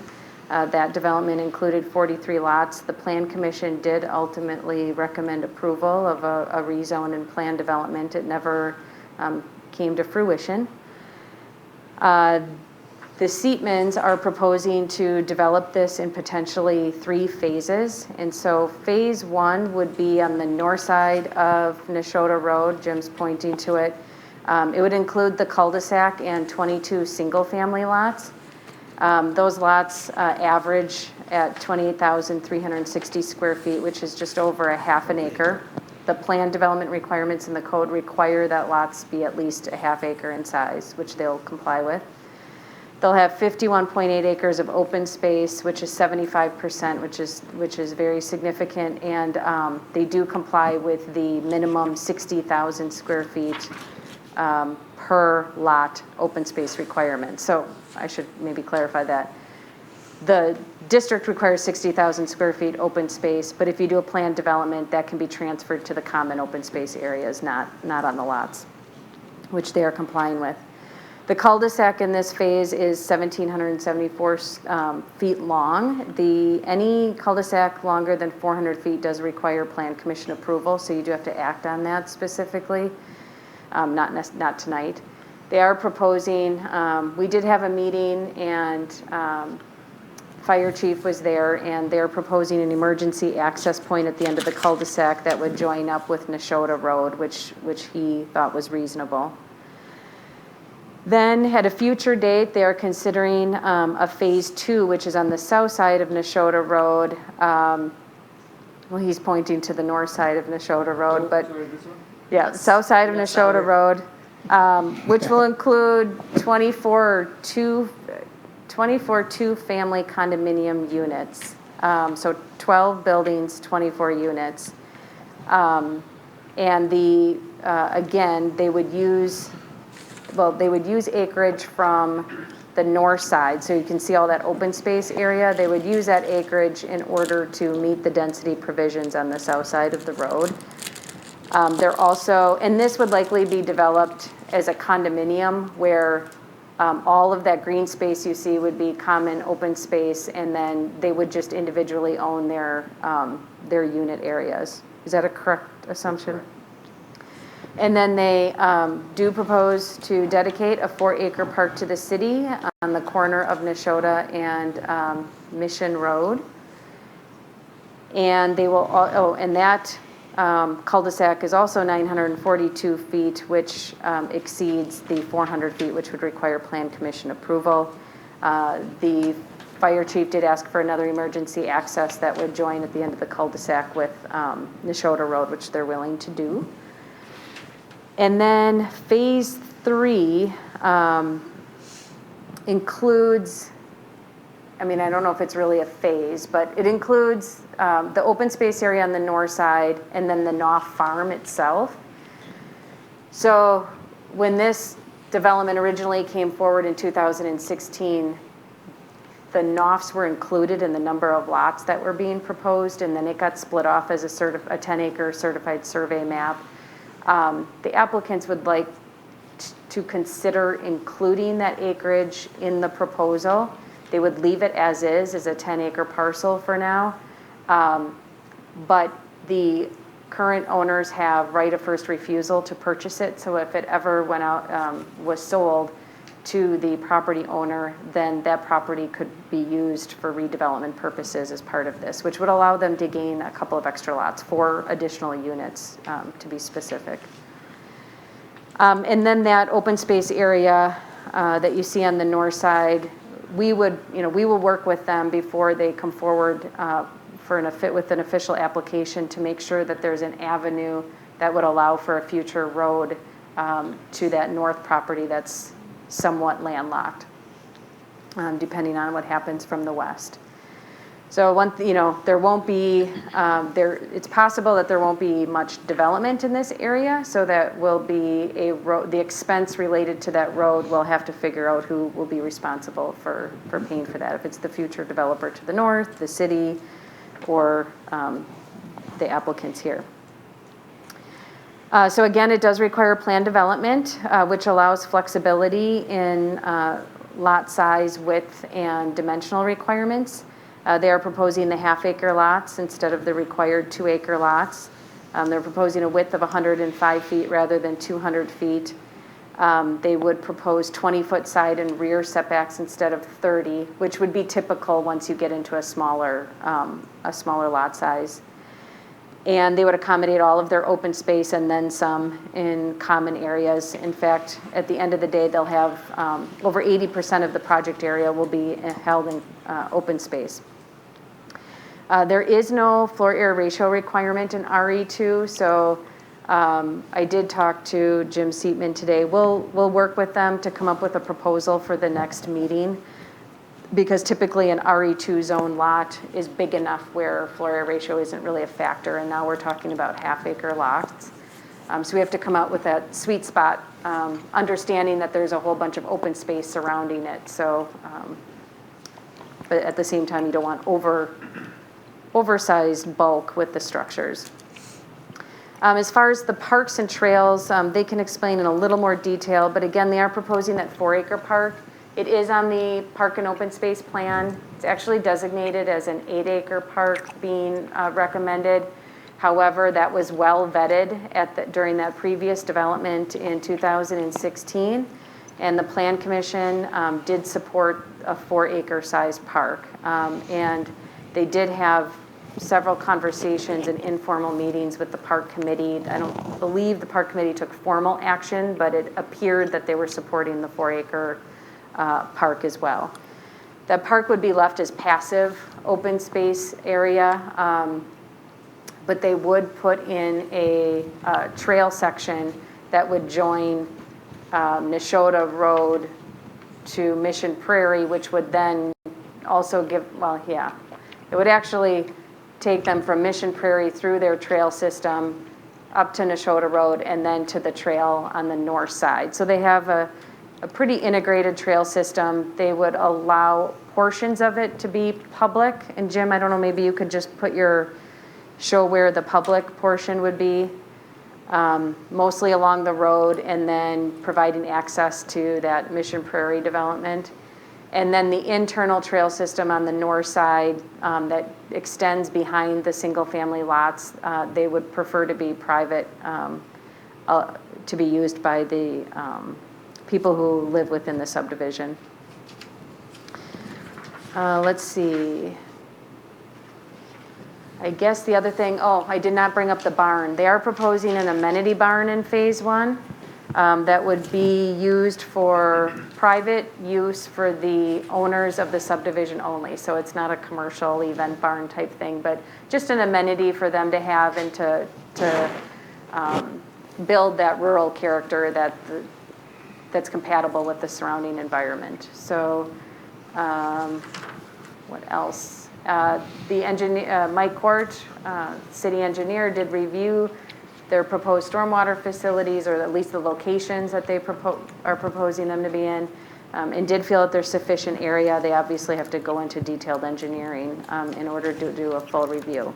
That development included 43 lots. The Plan Commission did ultimately recommend approval of a rezone and plan development. It never came to fruition. The Seatmans are proposing to develop this in potentially 3 phases. And so phase 1 would be on the north side of Nashotah Road. Jim's pointing to it. It would include the cul-de-sac and 22 single-family lots. Those lots average at 28,360 square feet, which is just over a half an acre. The plan development requirements in the code require that lots be at least a half acre in size, which they'll comply with. They'll have 51.8 acres of open space, which is 75%, which is very significant, and they do comply with the minimum 60,000 square feet per lot open space requirement. So I should maybe clarify that. The district requires 60,000 square feet open space, but if you do a planned development, that can be transferred to the common open space areas, not on the lots, which they are complying with. The cul-de-sac in this phase is 1,774 feet long. Any cul-de-sac longer than 400 feet does require Plan Commission approval, so you do have to act on that specifically. Not tonight. They are proposing, we did have a meeting and fire chief was there, and they're proposing an emergency access point at the end of the cul-de-sac that would join up with Nashotah Road, which he thought was reasonable. Then at a future date, they are considering a phase 2, which is on the south side of Nashotah Road. Well, he's pointing to the north side of Nashotah Road, but yeah, south side of Nashotah Road, which will include 24 two-family condominium units. So 12 buildings, 24 units. And again, they would use acreage from the north side. So you can see all that open space area. They would use that acreage in order to meet the density provisions on the south side of the road. They're also, and this would likely be developed as a condominium where all of that green space you see would be common open space, and then they would just individually own their unit areas. Is that a correct assumption? And then they do propose to dedicate a 4-acre park to the city on the corner of Nashotah and Mission Road. And they will, and that cul-de-sac is also 942 feet, which exceeds the 400 feet, which would require Plan Commission approval. The fire chief did ask for another emergency access that would join at the end of the cul-de-sac with Neshota Road, which they're willing to do. And then phase 3 includes, I mean, I don't know if it's really a phase, but it includes the open space area on the north side and then the Knopf farm itself. So when this development originally came forward in 2016, the Knopfs were included in the number of lots that were being proposed, and then it got split off as a 10-acre certified survey map. The applicants would like to consider including that acreage in the proposal. They would leave it as a 10-acre parcel for now. But the current owners have right of first refusal to purchase it. So if it ever went out, was sold to the property owner, then that property could be used for redevelopment purposes as part of this, which would allow them to gain a couple of extra lots, 4 additional units, to be specific. And then that open space area that you see on the north side, we will work with them before they come forward with an official application to make sure that there's an avenue that would allow for a future road to that north property that's somewhat landlocked, depending on what happens from the west. So there won't be, it's possible that there won't be much development in this area, so that will be a road, the expense related to that road, we'll have to figure out who will be responsible for paying for that, if it's the future developer to the north, the city, or the applicants here. So again, it does require plan development, which allows flexibility in lot size, width, and dimensional requirements. They are proposing the half-acre lots instead of the required 2-acre lots. They're proposing a width of 105 feet rather than 200 feet. They would propose 20-foot side and rear setbacks instead of 30, which would be typical once you get into a smaller lot size. And they would accommodate all of their open space and then some in common areas. In fact, at the end of the day, they'll have over 80% of the project area will be held in open space. There is no floor area ratio requirement in RE2, so I did talk to Jim Seatman today. We'll work with them to come up with a proposal for the next meeting, because typically an RE2 zone lot is big enough where floor area ratio isn't really a factor, and now we're talking about half-acre lots. So we have to come out with that sweet spot, understanding that there's a whole bunch of open space surrounding it. So, but at the same time, you don't want oversized bulk with the structures. As far as the parks and trails, they can explain in a little more detail, but again, they are proposing that 4-acre park. It is on the park and open space plan. It's actually designated as an 8-acre park being recommended. However, that was well vetted during that previous development in 2016. And the Plan Commission did support a 4-acre sized park. And they did have several conversations and informal meetings with the park committee. I don't believe the park committee took formal action, but it appeared that they were supporting the 4-acre park as well. That park would be left as passive open space area, but they would put in a trail section that would join Neshota Road to Mission Prairie, which would then also it would actually take them from Mission Prairie through their trail system up to Neshota Road and then to the trail on the north side. So they have a pretty integrated trail system. They would allow portions of it to be public. And Jim, I don't know, maybe you could just show where the public portion would be, mostly along the road, and then providing access to that Mission Prairie development. And then the internal trail system on the north side that extends behind the single family lots, they would prefer to be private, to be used by the people who live within the subdivision. Let's see. I guess the other thing, oh, I did not bring up the barn. They are proposing an amenity barn in Phase 1 that would be used for private use for the owners of the subdivision only. So it's not a commercial event barn type thing, but just an amenity for them to have and to build that rural character that's compatible with the surrounding environment. So what else? The engineer, Mike Court, city engineer, did review their proposed stormwater facilities, or at least the locations that they are proposing them to be in, and did feel that there's sufficient area. They obviously have to go into detailed engineering in order to do a full review.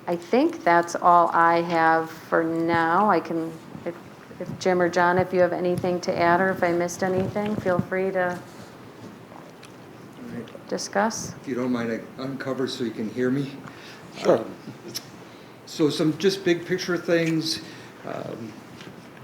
I think that's all I have for now. I can, if Jim or John, if you have anything to add or if I missed anything, feel free to discuss. If you don't mind, I uncover so you can hear me. Sure. So some just big picture things.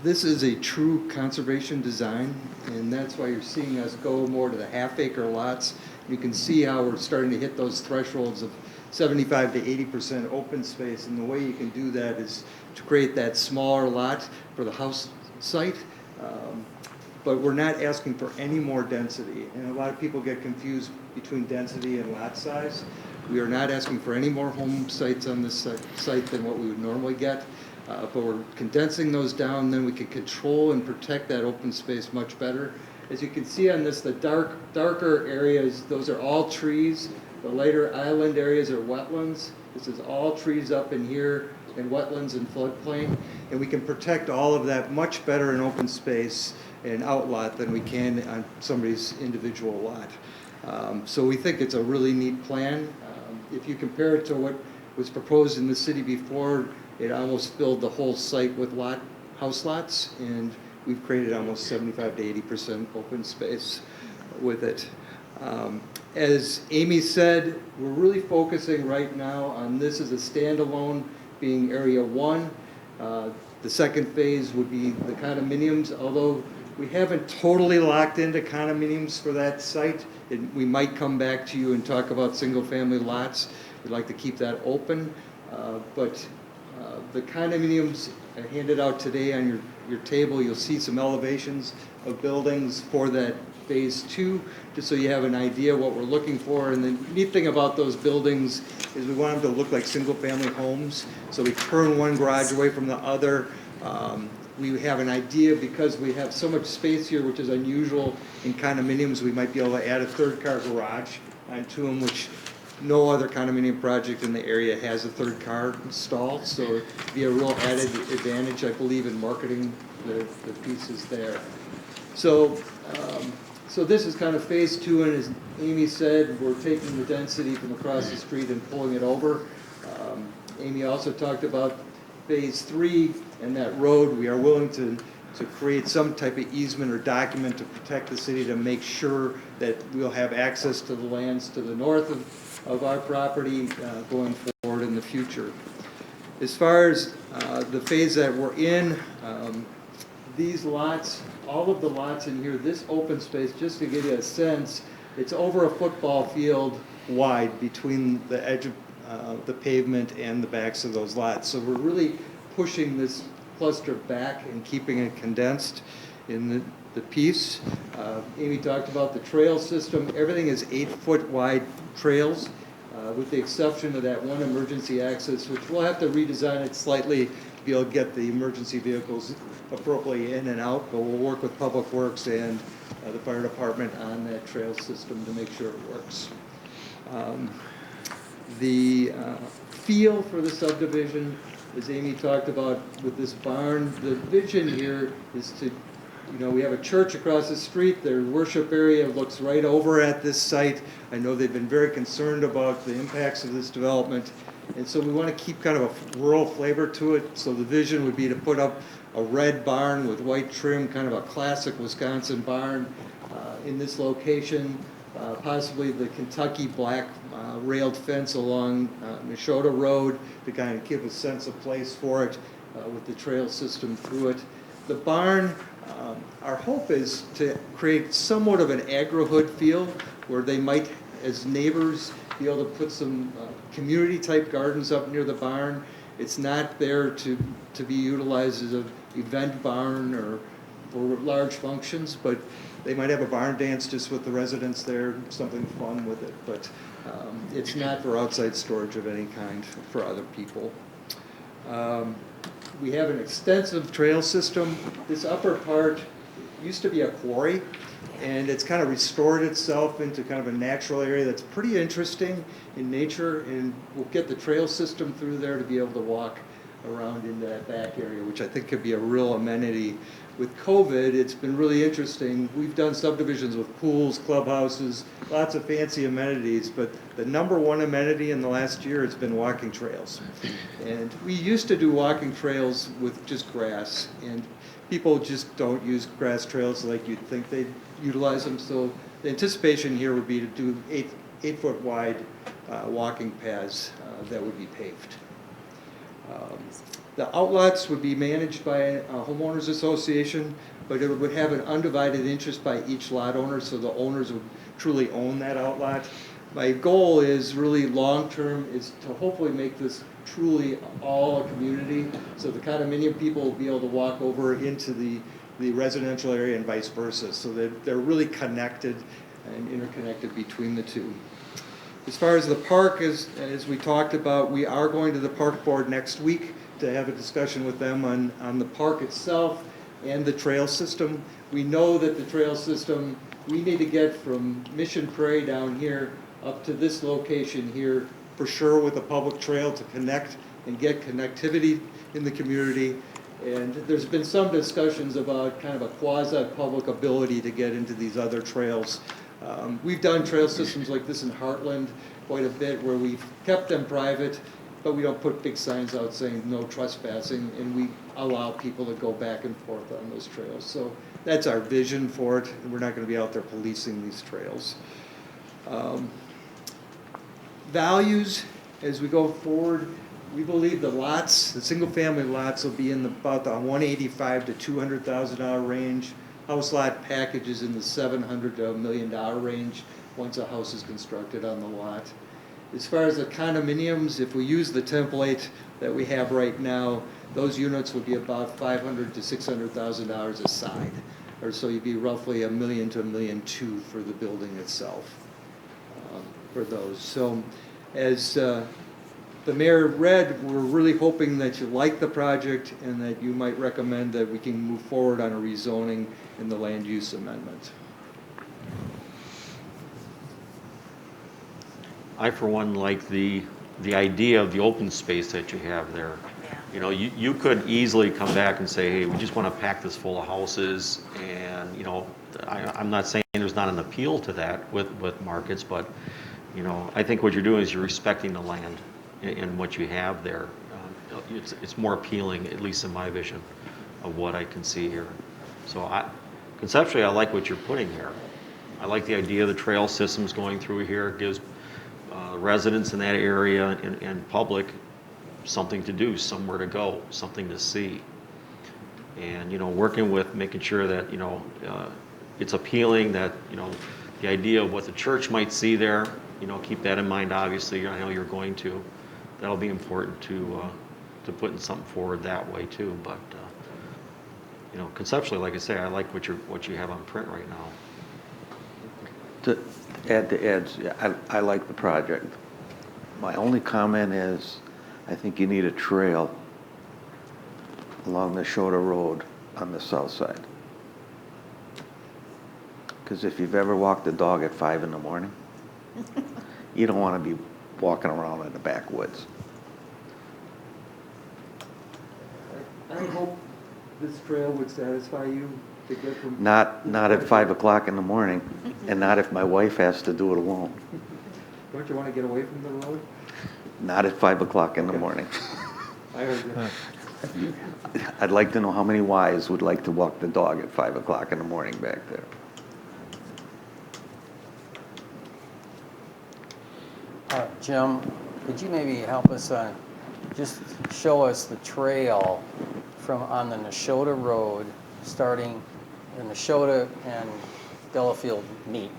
This is a true conservation design, and that's why you're seeing us go more to the half-acre lots. You can see how we're starting to hit those thresholds of 75 to 80% open space, and the way you can do that is to create that smaller lot for the house site. But we're not asking for any more density, and a lot of people get confused between density and lot size. We are not asking for any more home sites on this site than what we would normally get, but we're condensing those down, then we can control and protect that open space much better. As you can see on this, the darker areas, those are all trees. The lighter island areas are wetlands. This is all trees up in here, and wetlands and floodplain, and we can protect all of that much better in open space and outlot than we can on somebody's individual lot. So we think it's a really neat plan. If you compare it to what was proposed in the city before, it almost filled the whole site with house lots, and we've created almost 75 to 80% open space with it. As Amy said, we're really focusing right now on this as a standalone, being Area 1. The second phase would be the condominiums, although we haven't totally locked into condominiums for that site. We might come back to you and talk about single-family lots. We'd like to keep that open. But the condominiums I handed out today on your table, you'll see some elevations of buildings for that Phase 2, just so you have an idea what we're looking for. And the neat thing about those buildings is we want them to look like single-family homes. So we turn one garage away from the other. We have an idea, because we have so much space here, which is unusual in condominiums, we might be able to add a third-car garage onto them, which no other condominium project in the area has a third car installed. So it'd be a real added advantage, I believe, in marketing the pieces there. So this is kind of Phase 2, and as Amy said, we're taking the density from across the street and pulling it over. Amy also talked about Phase 3 and that road. We are willing to create some type of easement or document to protect the city, to make sure that we'll have access to the lands to the north of our property going forward in the future. As far as the phase that we're in, these lots, all of the lots in here, this open space, just to give you a sense, it's over a football field wide between the edge of the pavement and the backs of those lots. So we're really pushing this cluster back and keeping it condensed in the piece. Amy talked about the trail system. Everything is 8-foot wide trails, with the exception of that one emergency access, which we'll have to redesign it slightly to be able to get the emergency vehicles appropriately in and out, but we'll work with Public Works and the fire department on that trail system to make sure it works. The feel for the subdivision, as Amy talked about with this barn, the vision here is to, we have a church across the street. Their worship area looks right over at this site. I know they've been very concerned about the impacts of this development, and so we want to keep kind of a rural flavor to it. So the vision would be to put up a red barn with white trim, kind of a classic Wisconsin barn in this location. Possibly the Kentucky black railed fence along Neshota Road to kind of give a sense of place for it with the trail system through it. The barn, our hope is to create somewhat of an agri-hood feel, where they might, as neighbors, be able to put some community-type gardens up near the barn. It's not there to be utilized as an event barn or for large functions, but they might have a barn dance just with the residents there, something fun with it. But it's not for outside storage of any kind for other people. We have an extensive trail system. This upper part used to be a quarry, and it's kind of restored itself into kind of a natural area that's pretty interesting in nature, and we'll get the trail system through there to be able to walk around in that back area, which I think could be a real amenity. With COVID, it's been really interesting. We've done subdivisions with pools, clubhouses, lots of fancy amenities, but the number one amenity in the last year has been walking trails. And we used to do walking trails with just grass, and people just don't use grass trails like you'd think they'd utilize them. So the anticipation here would be to do 8-foot wide walking paths that would be paved. The outlots would be managed by a homeowners association, but it would have an undivided interest by each lot owner, so the owners would truly own that outlot. My goal is really long-term is to hopefully make this truly all a community, so the condominium people will be able to walk over into the residential area and vice versa, so that they're really connected and interconnected between the two. As far as the park, as we talked about, we are going to the park board next week to have a discussion with them on the park itself and the trail system. We know that the trail system, we need to get from Mission Prairie down here up to this location here for sure with a public trail to connect and get connectivity in the community. And there's been some discussions about kind of a quasi-public ability to get into these other trails. We've done trail systems like this in Heartland quite a bit where we've kept them private, but we don't put big signs out saying no trespassing, and we allow people to go back and forth on those trails. So that's our vision for it, and we're not going to be out there policing these trails. Values, as we go forward, we believe the lots, the single-family lots will be in about the $185,000 to $200,000 range. House lot packages in the $700,000 to $1 million range once a house is constructed on the lot. As far as the condominiums, if we use the template that we have right now, those units would be about $500,000 to $600,000 a side, or so you'd be roughly $1 million to $1.2 million for the building itself for those. So, as the mayor read, we're really hoping that you like the project and that you might recommend that we can move forward on a rezoning in the land use amendment. I, for one, like the idea of the open space that you have there. You know, you could easily come back and say, hey, we just want to pack this full of houses, and, you know, I'm not saying there's not an appeal to that with markets, but, you know, I think what you're doing is you're respecting the land and what you have there. It's more appealing, at least in my vision, of what I can see here. So conceptually, I like what you're putting here. I like the idea of the trail systems going through here. It gives residents in that area and public something to do, somewhere to go, something to see. And, you know, working with making sure that, you know, it's appealing, that, you know, the idea of what the church might see there, you know, keep that in mind, obviously. I know you're going to. That'll be important to putting something forward that way too. But, you know, conceptually, like I say, I like what you have on print right now. To add to Ed's, I like the project. My only comment is, I think you need a trail along the Shota Road on the south side. Because if you've ever walked a dog at 5 in the morning, you don't want to be walking around in the backwoods. I hope this trail would satisfy you to get from... Not at 5 o'clock in the morning, and not if my wife has to do it alone. Don't you want to get away from the road? Not at 5 o'clock in the morning. I heard you. I'd like to know how many wives would like to walk the dog at 5 o'clock in the morning back there. Jim, could you maybe help us just show us the trail from on the Neshota Road, starting the Neshota and Delafield meet?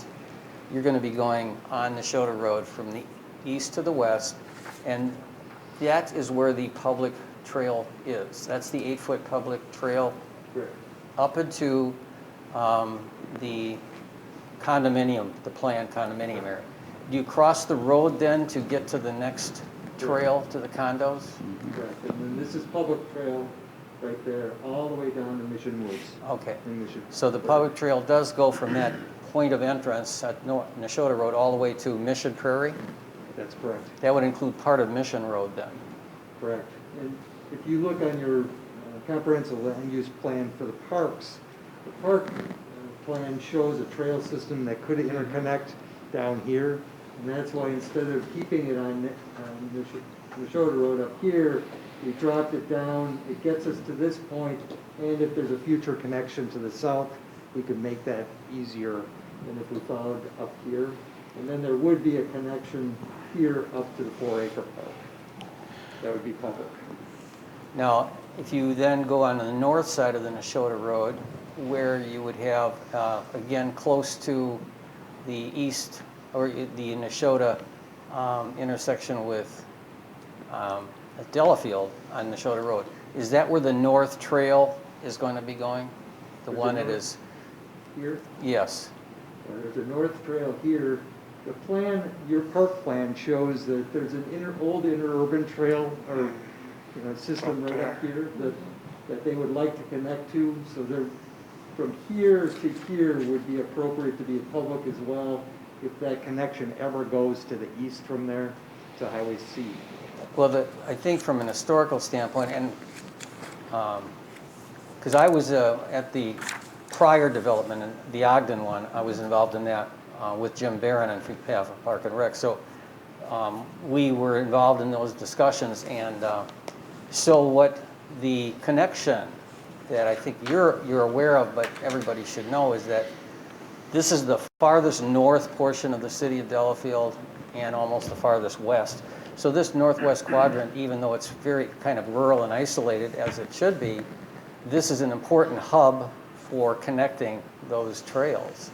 You're going to be going on Neshota Road from the east to the west, and that is where the public trail is. That's the 8-foot public trail up into the condominium, the planned condominium area. Do you cross the road then to get to the next trail to the condos? Correct. And then this is public trail right there, all the way down to Mission Woods. Okay. in Mission. So the public trail does go from that point of entrance at Neshota Road all the way to Mission Prairie? That's correct. That would include part of Mission Road then? Correct. And if you look on your comprehensive land use plan for the parks, the park plan shows a trail system that could interconnect down here. And that's why instead of keeping it on Neshota Road up here, we dropped it down. It gets us to this point, and if there's a future connection to the south, we could make that easier than if we followed up here. And then there would be a connection here up to the 4-acre park. That would be public. Now, if you then go on the north side of the Neshota Road, where you would have, again, close to the east, or the Neshota intersection with Delafield on Neshota Road, is that where the north trail is going to be going? The one that is? Here? Yes. There's a north trail here. The plan, your park plan shows that there's an old interurban trail or system right up here that they would like to connect to. So from here to here would be appropriate to be public as well if that connection ever goes to the east from there to Highway C. Well, I think from an historical standpoint, and because I was at the prior development, the Ogden one, I was involved in that with Jim Barron on behalf of Park and Rec. So we were involved in those discussions, and so what the connection that I think you're aware of, but everybody should know, is that this is the farthest north portion of the city of Delafield and almost the farthest west. So this northwest quadrant, even though it's very kind of rural and isolated as it should be, this is an important hub for connecting those trails.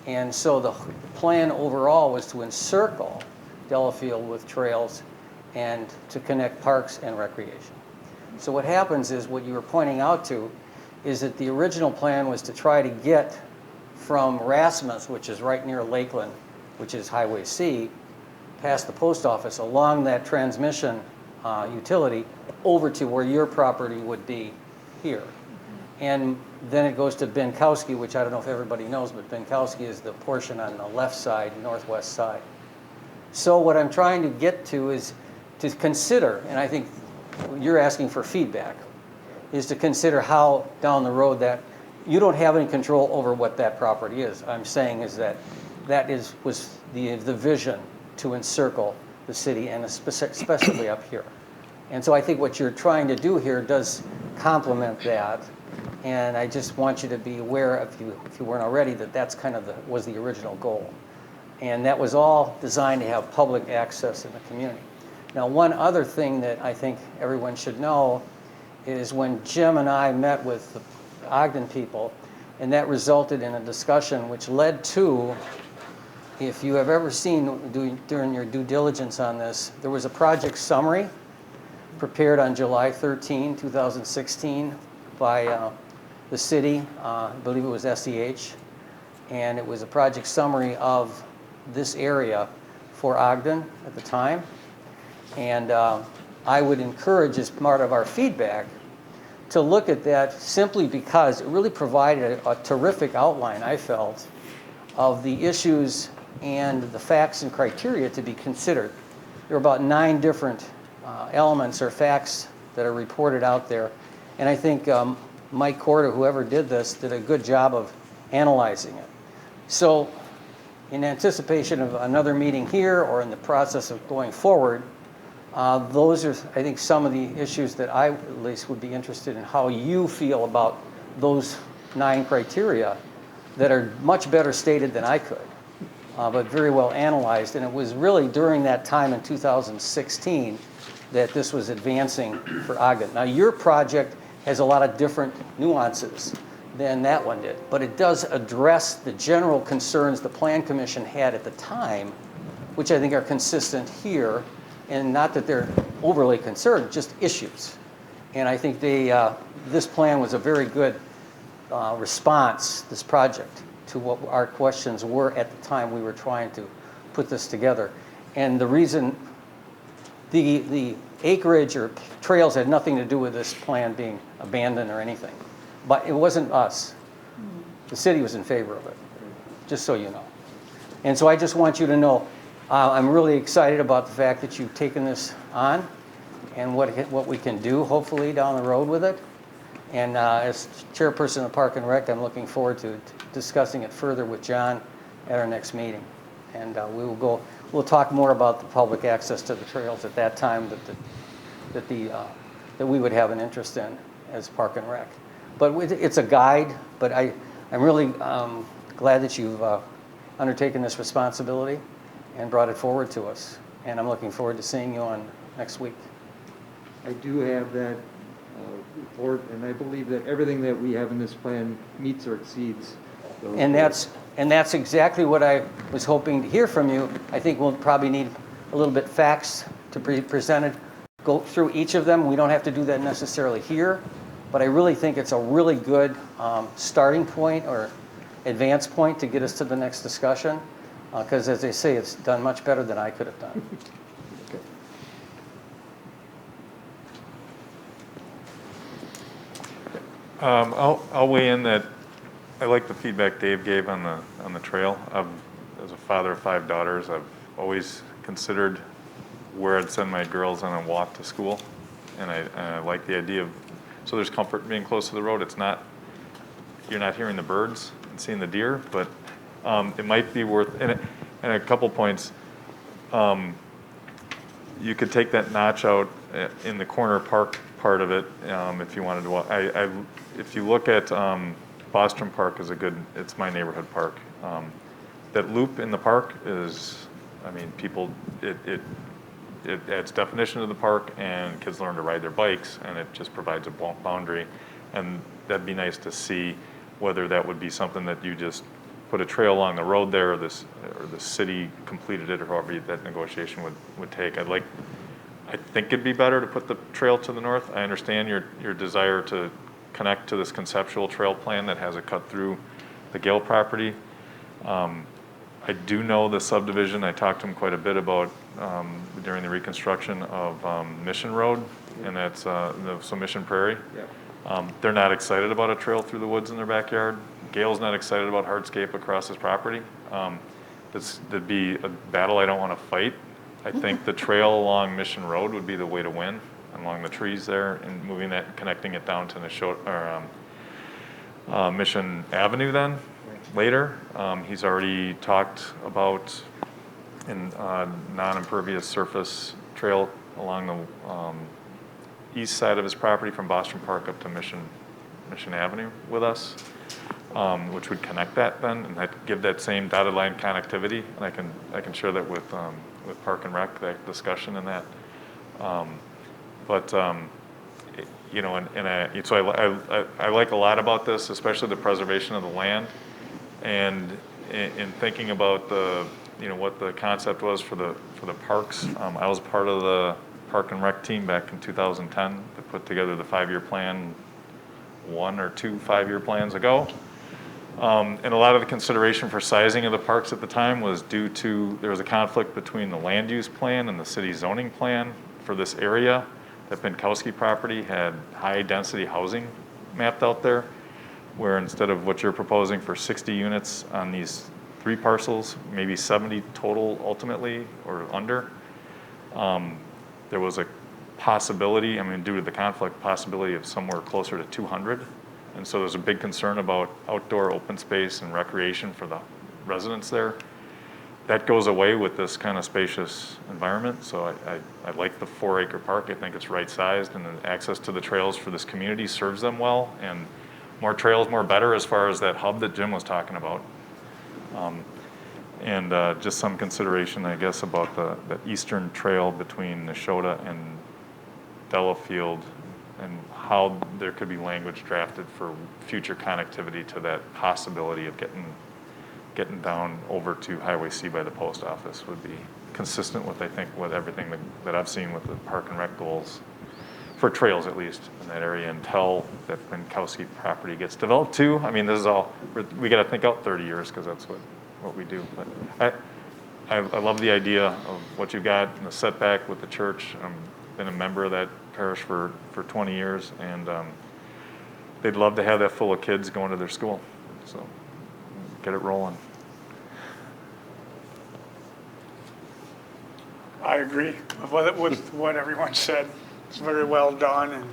And so the plan overall was to encircle Delafield with trails and to connect parks and recreation. So what happens is, what you were pointing out to, is that the original plan was to try to get from Rasmus, which is right near Lakeland, which is Highway C, past the post office, along that transmission utility, over to where your property would be here. And then it goes to Benkowski, which I don't know if everybody knows, but Benkowski is the portion on the left side, northwest side. So what I'm trying to get to is to consider, and I think you're asking for feedback, is to consider how down the road that you don't have any control over what that property is. I'm saying is that was the vision to encircle the city, and especially up here. And so I think what you're trying to do here does complement that. And I just want you to be aware, if you weren't already, that that's kind of was the original goal. And that was all designed to have public access in the community. Now, one other thing that I think everyone should know is when Jim and I met with the Ogden people, and that resulted in a discussion which led to, if you have ever seen during your due diligence on this, there was a project summary prepared on July 13, 2016 by the city, I believe it was SEH, and it was a project summary of this area for Ogden at the time. And I would encourage, as part of our feedback, to look at that, simply because it really provided a terrific outline, I felt, of the issues and the facts and criteria to be considered. There are about 9 different elements or facts that are reported out there. And I think Mike Corda, whoever did this, did a good job of analyzing it. So in anticipation of another meeting here or in the process of going forward, those are, I think, some of the issues that I at least would be interested in how you feel about those 9 criteria that are much better stated than I could, but very well analyzed. And it was really during that time in 2016 that this was advancing for Ogden. Now, your project has a lot of different nuances than that one did, but it does address the general concerns the Plan Commission had at the time which I think are consistent here, and not that they're overly concerned, just issues. And I think this plan was a very good response, this project, to what our questions were at the time we were trying to put this together. And the reason the acreage or trails had nothing to do with this plan being abandoned or anything. But it wasn't us. The city was in favor of it, just so you know. And so I just want you to know, I'm really excited about the fact that you've taken this on and what we can do, hopefully, down the road with it. And as chairperson of Park and Rec, I'm looking forward to discussing it further with John at our next meeting. And we'll talk more about the public access to the trails at that time that we would have an interest in as Park and Rec. But it's a guide, but I'm really glad that you've undertaken this responsibility and brought it forward to us. And I'm looking forward to seeing you on next week. I do have that report, and I believe that everything that we have in this plan meets or exceeds those goals. And that's exactly what I was hoping to hear from you. I think we'll probably need a little bit facts to be presented. Go through each of them. We don't have to do that necessarily here, but I really think it's a really good starting point or advance point to get us to the next discussion. Because as they say, it's done much better than I could have done. Okay. I'll weigh in that I like the feedback Dave gave on the trail. As a father of 5 daughters, I've always considered where I'd send my girls on a walk to school, and I like the idea of, so there's comfort in being close to the road. It's not, you're not hearing the birds and seeing the deer, but it might be worth, and a couple points, you could take that notch out in the corner park part of it if you wanted to walk. If you look at Bostrom Park is it's my neighborhood park. That loop in the park is, I mean, people, it adds definition to the park, and kids learn to ride their bikes, and it just provides a boundary. And that'd be nice to see whether that would be something that you just put a trail along the road there, or the city completed it, or however that negotiation would take. I think it'd be better to put the trail to the north. I understand your desire to connect to this conceptual trail plan that has a cut through the Gale property. I do know the subdivision. I talked to him quite a bit about during the reconstruction of Mission Road, and that's so Mission Prairie. Yep. They're not excited about a trail through the woods in their backyard. Gale's not excited about hardscape across his property. That'd be a battle I don't want to fight. I think the trail along Mission Road would be the way to win, along the trees there, and moving that, connecting it down to Mission Avenue then, later. He's already talked about a non-impervious surface trail along the east side of his property from Bostrom Park up to Mission Avenue with us, which would connect that then, and give that same dotted line connectivity. And I can share that with Park and Rec, that discussion and that. You know, so I like a lot about this, especially the preservation of the land, and in thinking about what the concept was for the parks. I was part of the Park and Rec team back in 2010 that put together the 5-year plan, 1 or 2 5-year plans ago. And a lot of the consideration for sizing of the parks at the time was due to, there was a conflict between the land use plan and the city zoning plan for this area. That Pinkowski property had high density housing mapped out there, where instead of what you're proposing for 60 units on these 3 parcels, maybe 70 total ultimately, or under, there was a possibility, I mean, due to the conflict, possibility of somewhere closer to 200. And so there's a big concern about outdoor open space and recreation for the residents there. That goes away with this kind of spacious environment. So I like the 4-acre park. I think it's right sized, and the access to the trails for this community serves them well. And more trails, more better, as far as that hub that Jim was talking about. Just some consideration, I guess, about the eastern trail between Neshota and Delafield, and how there could be language drafted for future connectivity to that possibility of getting down over to Highway C by the post office would be consistent with, I think, with everything that I've seen with the Park and Rec goals, for trails at least, in that area, until that Minkowski property gets developed too. I mean, this is all, we got to think out 30 years, because that's what we do. But I love the idea of what you got in the setback with the church. I've been a member of that parish for 20 years, and they'd love to have that full of kids going to their school. So get it rolling. I agree with what everyone said. It's very well done, and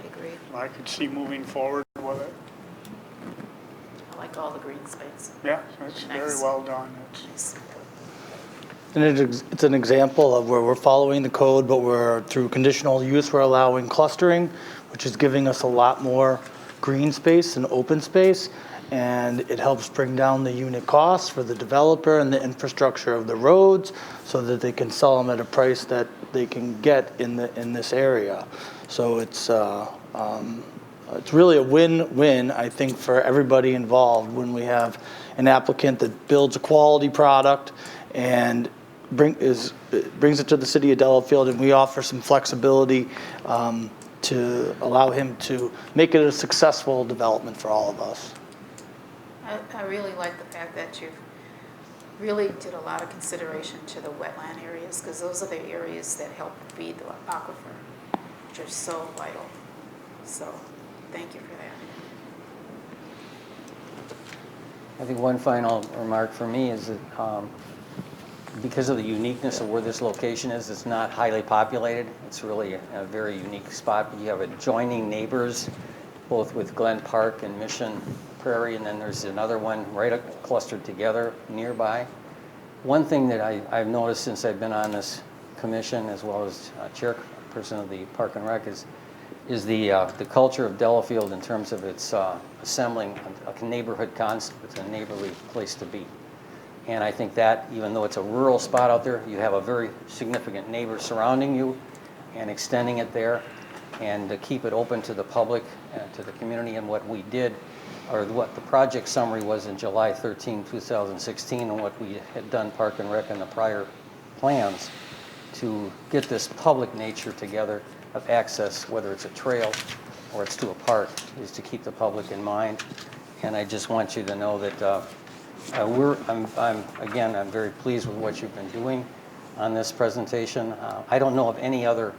I agree. I could see moving forward with it. I like all the green space. Yeah, it's very Nice. well done. Nice. And it's an example of where we're following the code, but we're, through conditional use, we're allowing clustering, which is giving us a lot more green space and open space. And it helps bring down the unit costs for the developer and the infrastructure of the roads, so that they can sell them at a price that they can get in this area. So it's really a win-win, I think, for everybody involved when we have an applicant that builds a quality product and brings it to the city of Delafield, and we offer some flexibility to allow him to make it a successful development for all of us. I really like the fact that you really did a lot of consideration to the wetland areas, because those are the areas that help feed the aquifer, which are so vital. So thank you for that. I think one final remark for me is that because of the uniqueness of where this location is, it's not highly populated. It's really a very unique spot. You have adjoining neighbors, both with Glen Park and Mission Prairie, and then there's another one right clustered together nearby. One thing that I've noticed since I've been on this commission, as well as chairperson of the Park and Rec, is the culture of Delafield in terms of its assembling a neighborhood concept. It's a neighborly place to be. And I think that, even though it's a rural spot out there, you have a very significant neighbor surrounding you and extending it there, and to keep it open to the public and to the community. And what we did, or what the project summary was in July 13, 2016, and what we had done Park and Rec in the prior plans to get this public nature together of access, whether it's a trail or it's to a park, is to keep the public in mind. And I just want you to know that I'm very pleased with what you've been doing on this presentation. I don't know of any other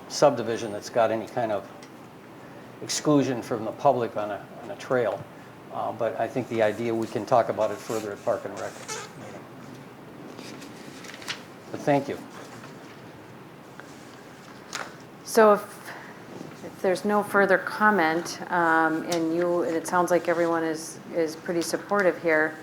subdivision that's got any kind of exclusion from the public on a trail. But I think the idea, we can talk about it further at Park and Rec meeting. But thank you. So if there's no further comment, and it sounds like everyone is pretty supportive here,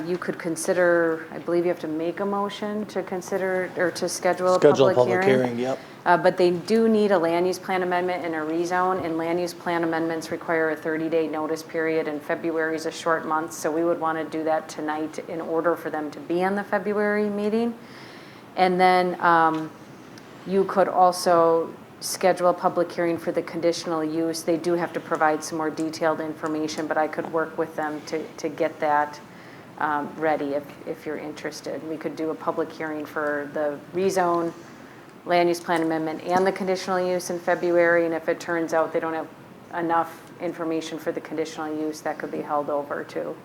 you could consider, I believe you have to make a motion to consider, or to schedule a public hearing. Yep. But they do need a land use plan amendment and a rezone, and land use plan amendments require a 30-day notice period, and February is a short month, so we would want to do that tonight in order for them to be on the February meeting. And then you could also schedule a public hearing for the conditional use. They do have to provide some more detailed information, but I could work with them to get that ready if you're interested. We could do a public hearing for the rezone, land use plan amendment, and the conditional use in February, and if it turns out they don't have enough information for the conditional use, that could be held over too.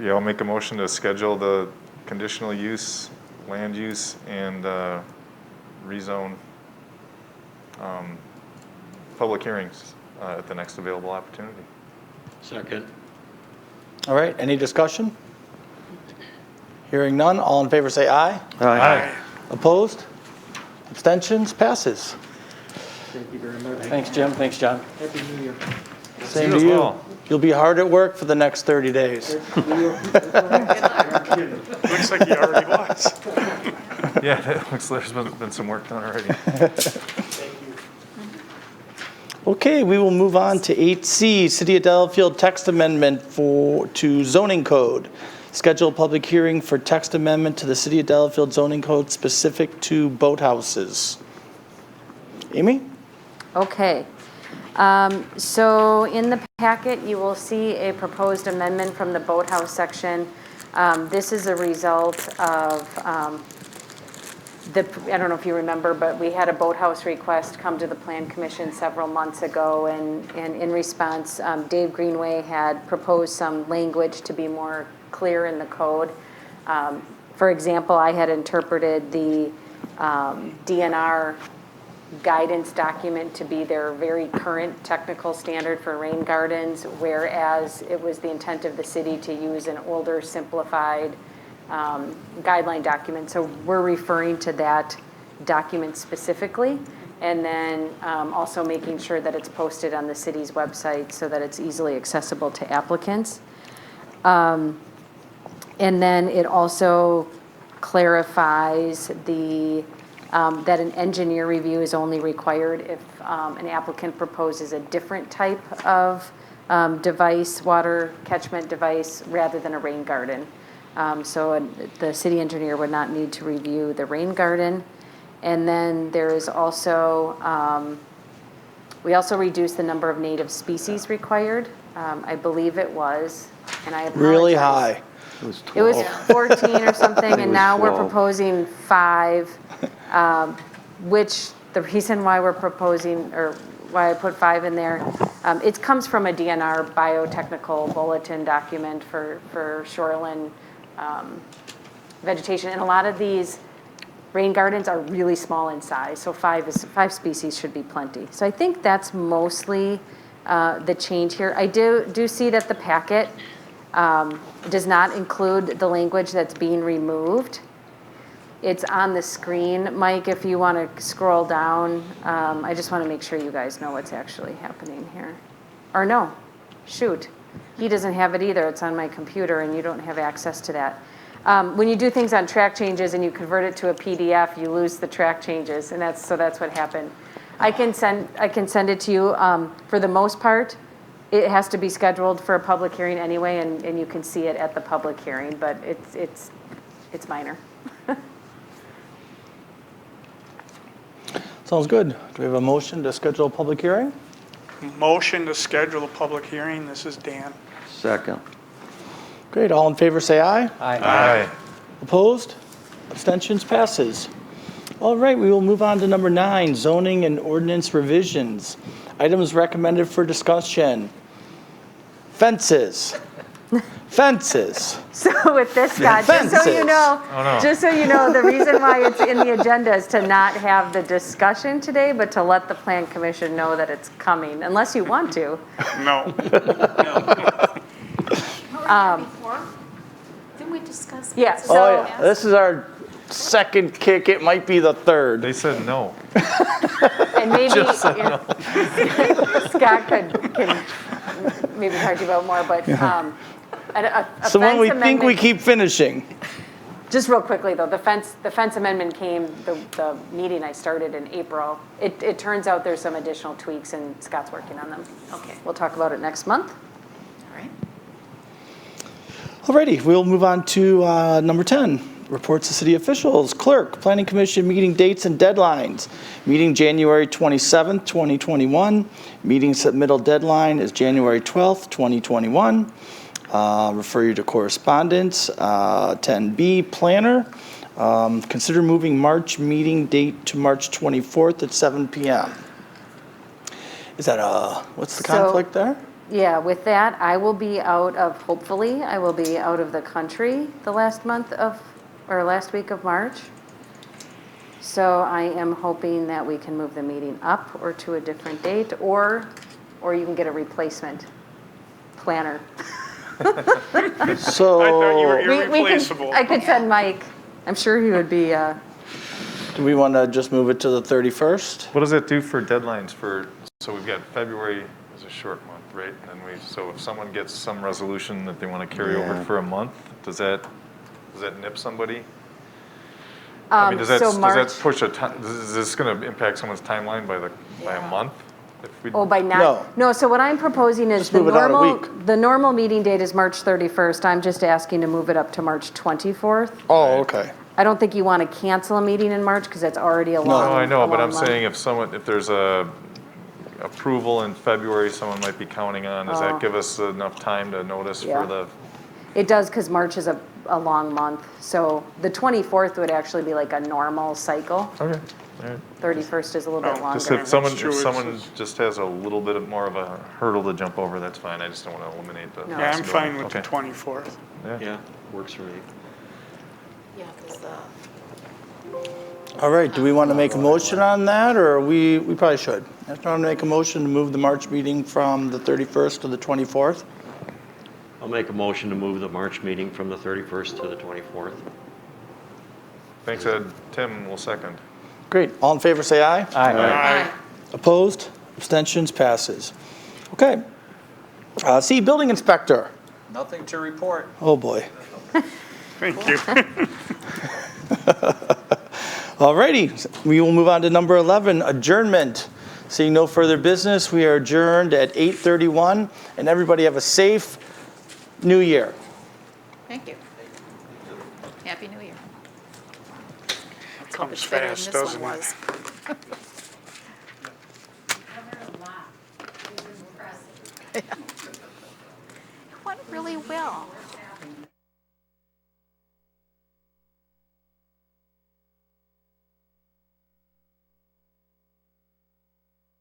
Yeah, I'll make a motion to schedule the conditional use, land use, and rezone public hearings at the next available opportunity. Second. All right, any discussion? Hearing none, all in favor say aye. Aye. Opposed? Abstentions? Passes. Thank you very much. Thanks, Jim. Thanks, John. Happy New Year. Same You to as you. well. You'll be hard at work for the next 30 days. Looks like he already was. Yeah, it looks like there's been some work done already. Okay, we will move on to 8C, City of Delafield text amendment to zoning code. Schedule a public hearing for text amendment to the City of Delafield zoning code specific to boathouses. Amy? Okay. So in the packet, you will see a proposed amendment from the boathouse section. This is a result of I don't know if you remember, but we had a boathouse request come to the Plan Commission several months ago, and in response, Dave Greenway had proposed some language to be more clear in the code. For example, I had interpreted the DNR guidance document to be their very current technical standard for rain gardens, whereas it was the intent of the city to use an older, simplified guideline document. So we're referring to that document specifically, and then also making sure that it's posted on the city's website so that it's easily accessible to applicants. And then it also clarifies that an engineer review is only required if an applicant proposes a different type of device, water catchment device, rather than a rain garden. So the city engineer would not need to review the rain garden. And then there is also, we also reduced the number of native species required. I believe it was, and I apologize. Really high. It was 14 or something, and now we're 12. proposing 5, which the reason why we're proposing, or why I put 5 in there, it comes from a DNR biotechnical bulletin document for shoreline vegetation, and a lot of these rain gardens are really small in size, so 5 species should be plenty. So I think that's mostly the change here. I do see that the packet does not include the language that's being removed. It's on the screen, Mike, if you want to scroll down. I just want to make sure you guys know what's actually happening here. Or no, shoot. He doesn't have it either. It's on my computer, and you don't have access to that. When you do things on track changes and you convert it to a PDF, you lose the track changes, and that's what happened. I can send it to you. For the most part, it has to be scheduled for a public hearing anyway, and you can see it at the public hearing, but it's minor. Sounds good. Do we have a motion to schedule a public hearing? Motion to schedule a public hearing. This is Dan. Second. Great, all in favor say aye. Aye. Opposed? Abstentions? Passes. All right, we will move on to number 9, zoning and ordinance revisions. Items recommended for discussion. Fences. Fences. So with this, Scott, just so you know, the reason why it's in the agenda is to not have the discussion today, but to let the Plan Commission know that it's coming, unless you want to. No. Before? Didn't we discuss? Yeah, this? so- Oh, yeah, this is our second kick. It might be the third. They said no. And maybe Scott can maybe talk to you about more, but a So when fence we think we amendment- keep finishing. Just real quickly though, the fence amendment came, the meeting I started in April. It turns out there's some additional tweaks and Scott's working on them. Okay, We'll talk about it next month. all right. Alrighty, we'll move on to number 10, reports to city officials. Clerk, Planning Commission meeting dates and deadlines. Meeting January 27th, 2021. Meeting submittal deadline is January 12th, 2021. Refer you to correspondence. 10B, planner. Consider moving March meeting date to March 24th at 7 p.m. Is that what's the So- conflict there? Yeah, with that, hopefully, I will be out of the country the last week of March. So I am hoping that we can move the meeting up or to a different date, or you can get a replacement planner. I thought you were irreplaceable. I could send Mike. I'm sure he would be, Do we want to just move it to the 31st? What does it do for deadlines so we've got February is a short month, right? And so if someone gets some resolution that they want to carry over for a month, does that nip somebody? I mean, does that push is this going to impact someone's timeline by a month? by now? No, so what I'm proposing is Just move it out a week. the normal meeting date is March 31st. I'm just asking to move it up to March 24th. Oh, okay. I don't think you want to cancel a meeting in March because that's already a long No, I know, but I'm month. saying if there's a approval in February, someone might be counting on. Does that give us enough time to notice Yeah. for the, It does, because March is a long month. So the 24th would actually be like a normal cycle. okay, all right. 31st is a little bit Oh, Just longer. if someone, That's true, if it's someone just- just has a little bit more of a hurdle to jump over, that's fine. I just don't want to eliminate the. No. Yeah, I'm possibility. fine with the Okay. 24th. Yeah, works for me. Yeah, because All right, do we want to make a motion on that, or we probably should? I want to make a motion to move the March meeting from the 31st to the 24th. I'll make a motion to move the March meeting from the 31st to the 24th. Thanks, Ed. Tim will second. Great, all in favor, say aye. Aye. Opposed? Abstentions? Passes. Okay. C, building inspector. Nothing to report. Oh, boy. Thank you. All righty, we will move on to number 11, adjournment. Seeing no further business, we are adjourned at 8:31, and everybody have a safe New Year. thank you. Happy New Year. Let's hope Comes it's better than fast, this doesn't one it? was. It went really well.